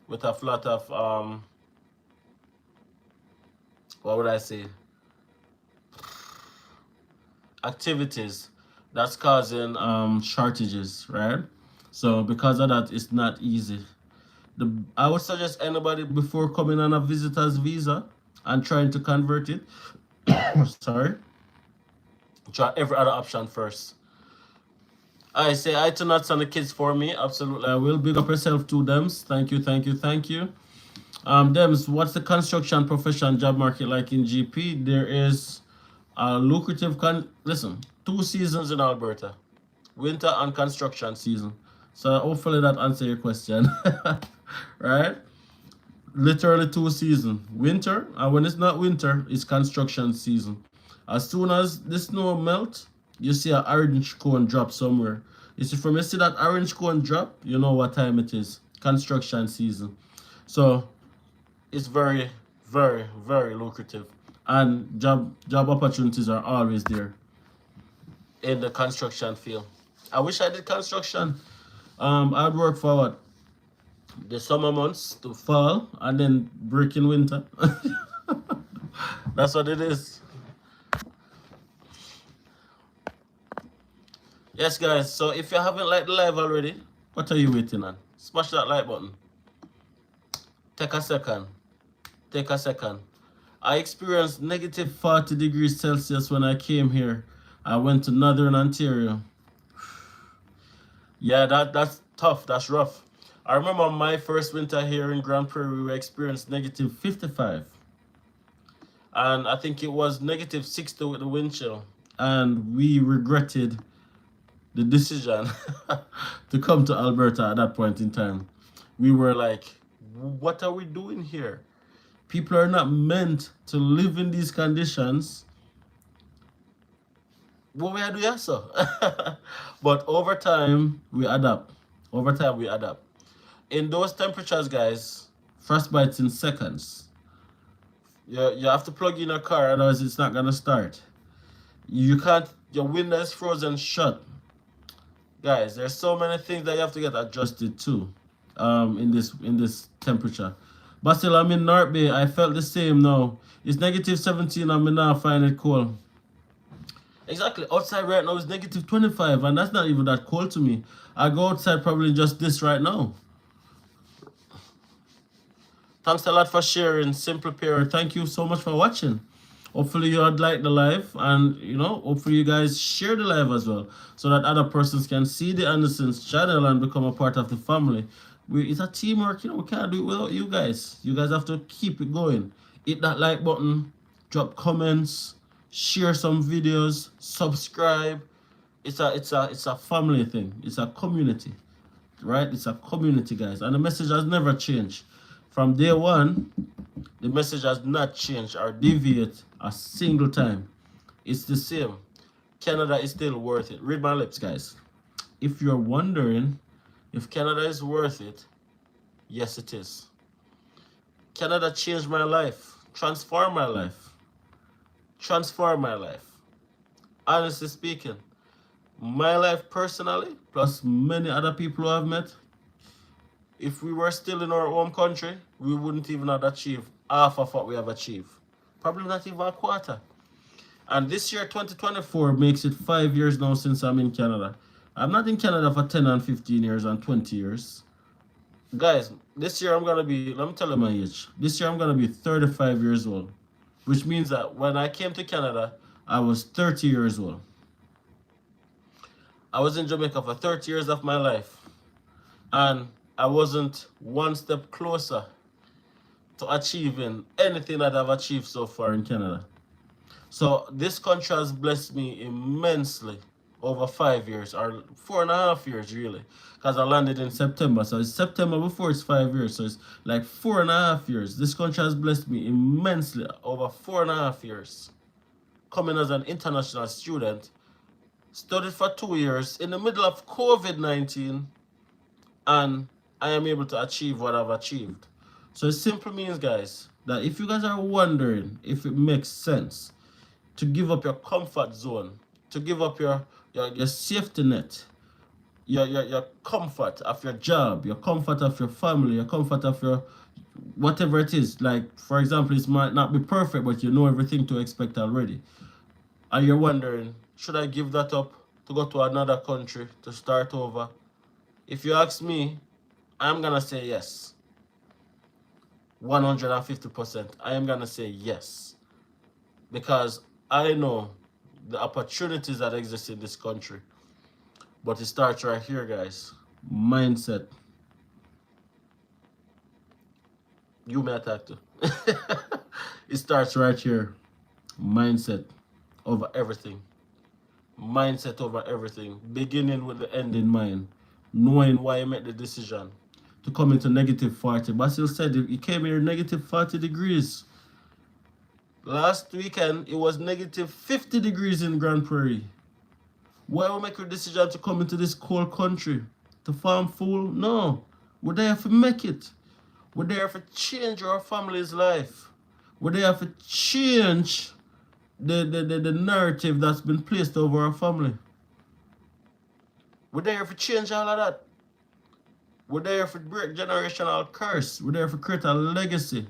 with a lot of, what would I say, activities That's causing shortages, right? So because of that, it's not easy. I would suggest anybody before coming on a visitor's visa and trying to convert it, sorry, try every other option first. I say I to nuts on the kids for me. Absolutely, I will. Big up yourself too, Dems. Thank you, thank you, thank you. Dems, what's the construction profession job market like in GP? There is a lucrative listen, 2 seasons in Alberta, winter and construction season. So hopefully that answer your question, right? Literally 2 seasons, winter, and when it's not winter, it's construction season. As soon as the snow melt, you see an orange cone drop somewhere. You see, from you see that orange cone drop, you know what time it is. Construction season. So it's very, very, very lucrative, and job opportunities are always there in the construction field. I wish I did construction. I'd work for what, the summer months to fall and then break in winter. That's what it is. Yes, guys. So if you haven't liked the live already, what are you waiting on? Smash that like button. Take a second. Take a second. I experienced negative 40 degrees Celsius when I came here. I went to Northern Ontario. Yeah, that's tough. That's rough. I remember my first winter here in Grand Prairie, we experienced negative 55. And I think it was negative 60 with the wind chill. And we regretted the decision to come to Alberta at that point in time. We were like, what are we doing here? People are not meant to live in these conditions. What we do, yes, sir. But over time, we adapt. Over time, we adapt. In those temperatures, guys, frostbite's in seconds. You have to plug in a car, otherwise it's not gonna start. You can't. Your window is frozen shut. Guys, there's so many things that you have to get adjusted to, in this temperature. But still, I'm in North Bay. I felt the same now. It's negative 17 and me now find it cold. Exactly. Outside right now is negative 25, and that's not even that cold to me. I go outside probably just this right now. Thanks a lot for sharing, Simple Pair. Thank you so much for watching. Hopefully you had liked the live, and hopefully you guys share the live as well, so that other persons can see the Andersons channel and become a part of the family. It's a teamwork, we can't do it without you guys. You guys have to keep it going. Hit that like button, drop comments, share some videos, subscribe. It's a family thing. It's a community, right? It's a community, guys, and the message has never changed. From day one, the message has not changed or deviated a single time. It's the same. Canada is still worth it. Read my lips, guys. If you're wondering if Canada is worth it, yes, it is. Canada changed my life, transformed my life. Transformed my life. Honestly speaking, my life personally, plus many other people who I've met, if we were still in our home country, we wouldn't even have achieved half of what we have achieved. Probably not even a quarter. And this year, 2024, makes it 5 years now since I'm in Canada. I'm not in Canada for 10 and 15 years and 20 years. Guys, this year I'm going to be, let me tell you my age. This year I'm going to be 35 years old. Which means that when I came to Canada, I was 30 years old. I was in Jamaica for 30 years of my life. And I wasn't one step closer to achieving anything that I've achieved so far in Canada. So this country has blessed me immensely over 5 years, or 4.5 years really, because I landed in September. So it's September before it's 5 years. So it's like 4.5 years. This country has blessed me immensely over 4.5 years. Coming as an international student, studied for 2 years in the middle of COVID-19, and I am able to achieve what I've achieved. So it simply means, guys, that if you guys are wondering if it makes sense to give up your comfort zone, to give up your safety net, your comfort of your job, your comfort of your family, your comfort of your whatever it is. Like, for example, it might not be perfect, but you know everything to expect already. And you're wondering, should I give that up to go to another country to start over? If you ask me, I'm gonna say yes. 150%. I am gonna say yes. Because I know the opportunities that exist in this country. But it starts right here, guys. Mindset. You may attack too. It starts right here. Mindset over everything. Mindset over everything. Beginning with the end in mind. Knowing why you made the decision to come into negative 40. Basil said he came here negative 40 degrees. Last weekend, it was negative 50 degrees in Grand Prairie. Why we make a decision to come into this cold country? To farm food? No. We're there to make it. We're there to change our family's life. We're there to change the narrative that's been placed over our family. We're there to change all of that. We're there to break generational curse. We're there to create a legacy.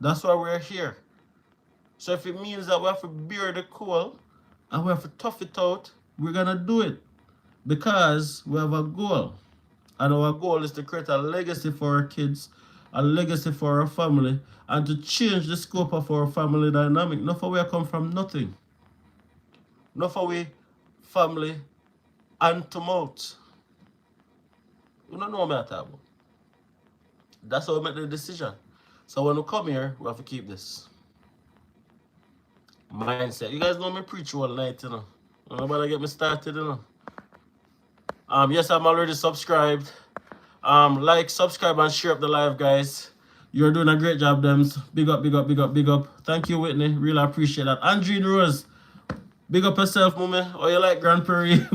That's why we're here. So if it means that we have to bear the cold and we have to tough it out, we're gonna do it. Because we have a goal. And our goal is to create a legacy for our kids, a legacy for our family, and to change the scope of our family dynamic. Not for we come from nothing. Not for we family and to mouth. You don't know what I'm talking about. That's how we make the decision. So when we come here, we have to keep this mindset. You guys know me preach all night, you know. Nobody get me started, you know. Yes, I'm already subscribed. Like, subscribe, and share up the live, guys. You're doing a great job, Dems. Big up, big up, big up, big up. Thank you, Whitney. Really appreciate that. Andreen Rose, big up yourself, mommy. Oh, you like Grand Prairie?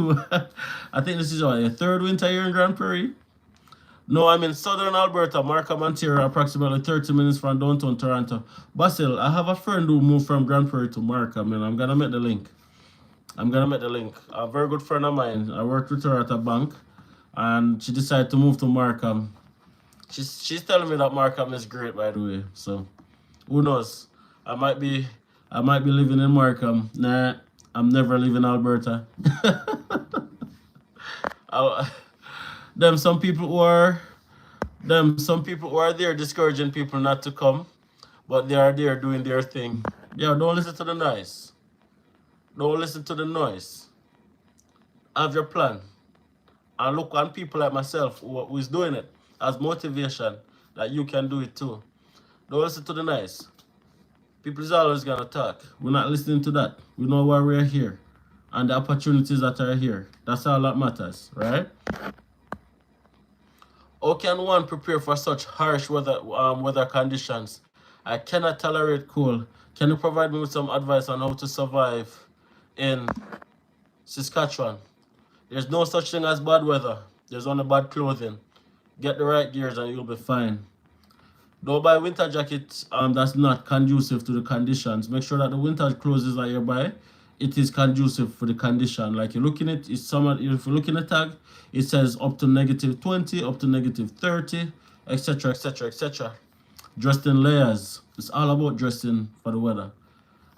I think this is your third winter here in Grand Prairie. No, I'm in southern Alberta, Markham, Ontario, approximately 30 minutes from downtown Toronto. Basil, I have a friend who moved from Grand Prairie to Markham, and I'm going to make the link. A very good friend of mine. I worked with her at a bank, and she decided to move to Markham. She's telling me that Markham is great, by the way. So, who knows? I might be living in Markham. Nah, I'm never leaving Alberta. Some people who are there discouraging people not to come, but they are there doing their thing. Yeah, don't listen to the noise. Don't listen to the noise. Have your plan. And look on people like myself who is doing it as motivation that you can do it too. Don't listen to the noise. People is always going to talk. We're not listening to that. We know why we're here and the opportunities that are here. That's all that matters, right? How can one prepare for such harsh weather conditions? I cannot tolerate cold. Can you provide me with some advice on how to survive in Saskatchewan? There's no such thing as bad weather. There's only bad clothing. Get the right gears and you'll be fine. Don't buy winter jackets that's not conducive to the conditions. Make sure that the winter clothes that you buy, it is conducive for the condition. Like you're looking at, if you're looking at tag, it says up to -20, up to -30, etc., etc., etc. Dressed in layers. It's all about dressing for the weather.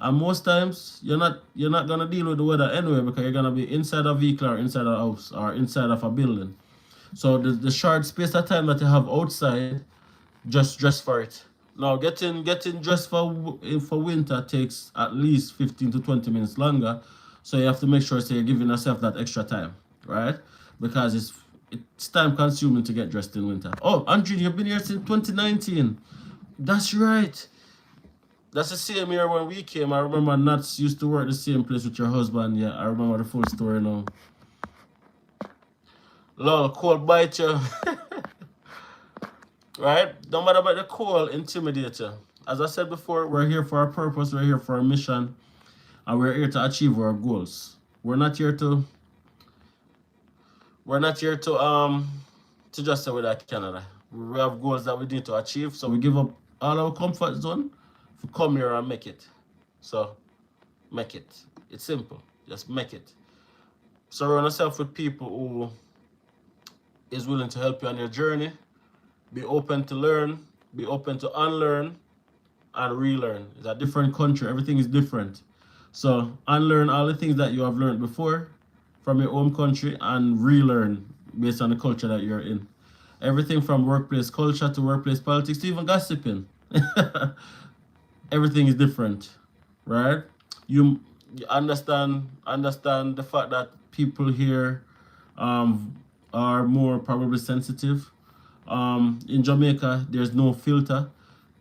And most times you're not gonna deal with the weather anyway because you're gonna be inside a vehicle or inside a house or inside of a building. So the short space of time that you have outside, just dress for it. Now getting dressed for winter takes at least 15 to 20 minutes longer. So you have to make sure you're giving yourself that extra time, right? Because it's time consuming to get dressed in winter. Oh, Andrew, you've been here since 2019. That's right. That's the same year when we came. I remember Nats used to work the same place with your husband. Yeah, I remember the full story now. Lol, cold bite you. Right? Don't matter about the cold intimidate you. As I said before, we're here for our purpose. We're here for our mission. And we're here to achieve our goals. We're not here to just say we're like Canada. We have goals that we need to achieve. So we give up all our comfort zone to come here and make it. So make it. It's simple. Just make it. Surround yourself with people who is willing to help you on your journey. Be open to learn. Be open to unlearn and relearn. It's a different country. Everything is different. So unlearn all the things that you have learned before from your home country and relearn based on the culture that you're in. Everything from workplace culture to workplace politics to even gossiping. Everything is different, right? You understand the fact that people here are more probably sensitive. In Jamaica, there's no filter.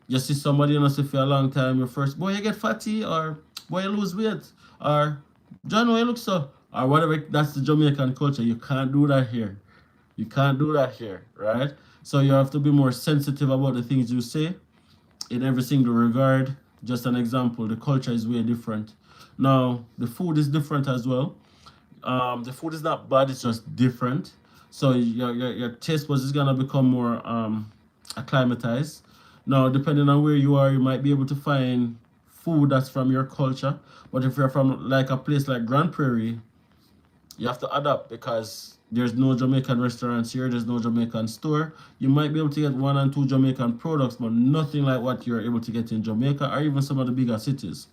You see somebody you know see for a long time, your first boy you get fatty or boy you lose weight or John why you look so or whatever. That's the Jamaican culture. You can't do that here. You can't do that here, right? So you have to be more sensitive about the things you say in every single regard. Just an example, the culture is way different. Now, the food is different as well. The food is not bad, it's just different. So your taste buds is gonna become more acclimatized. Now, depending on where you are, you might be able to find food that's from your culture. But if you're from like a place like Grand Prairie, you have to adapt because there's no Jamaican restaurants here, there's no Jamaican store. You might be able to get 1 and 2 Jamaican products, but nothing like what you're able to get in Jamaica or even some of the bigger cities.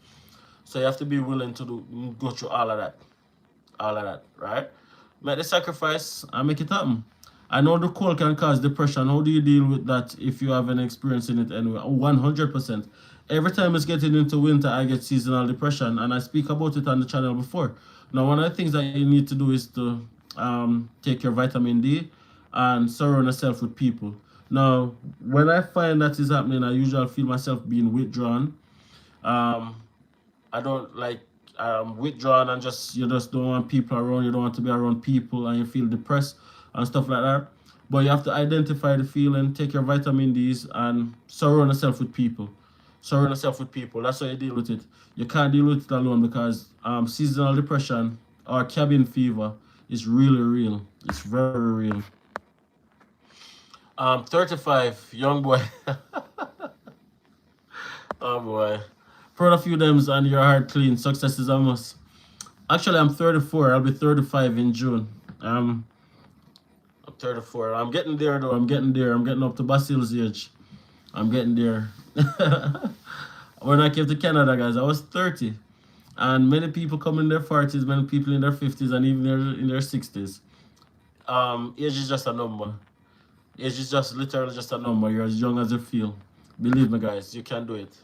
So you have to be willing to go through all of that, right? Make the sacrifice and make it happen. I know the cold can cause depression. How do you deal with that if you haven't experienced it anyway? 100%. Every time it's getting into winter, I get seasonal depression, and I speak about it on the channel before. Now, one of the things that you need to do is to take your vitamin D and surround yourself with people. Now, when I find that is happening, I usually feel myself being withdrawn. I don't like withdrawn and you just don't want people around. You don't want to be around people, and you feel depressed and stuff like that. But you have to identify the feeling, take your vitamin D's, and surround yourself with people. Surround yourself with people. That's how you deal with it. You can't deal with it alone because seasonal depression or cabin fever is really real. It's very real. 35, young boy. Oh boy. Proud of you, Dems, and your heart clean. Success is a must. Actually, I'm 34. I'll be 35 in June. I'm 34. I'm getting there, though. I'm getting there. I'm getting up to Basil's age. I'm getting there. When I came to Canada, guys, I was 30. And many people come in their 40s, many people in their 50s, and even in their 60s. Age is just a number. Age is just literally just a number. You're as young as you feel. Believe me, guys, you can do it.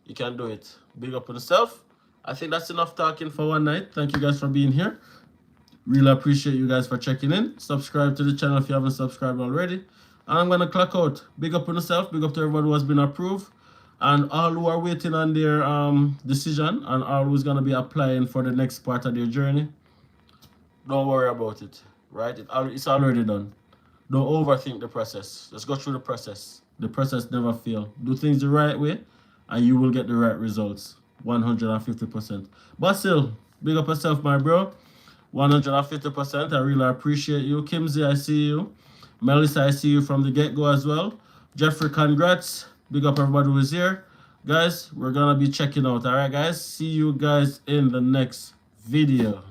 You can do it. Big up on yourself. I think that's enough talking for one night. Thank you guys for being here. Really appreciate you guys for checking in. Subscribe to the channel if you haven't subscribed already. And I'm going to clock out. Big up on yourself. Big up to everybody who has been approved. And all who are waiting on their decision and all who's going to be applying for the next part of their journey. Don't worry about it. Right? It's already done. Don't overthink the process. Let's go through the process. The process never fails. Do things the right way, and you will get the right results. 150%. Basil, big up yourself, my bro. 150%. I really appreciate you. Kimsey, I see you. Melissa, I see you from the get-go as well. Jeffrey, congrats. Big up everybody who is here. Guys, we're going to be checking out. All right, guys? See you guys in the next video.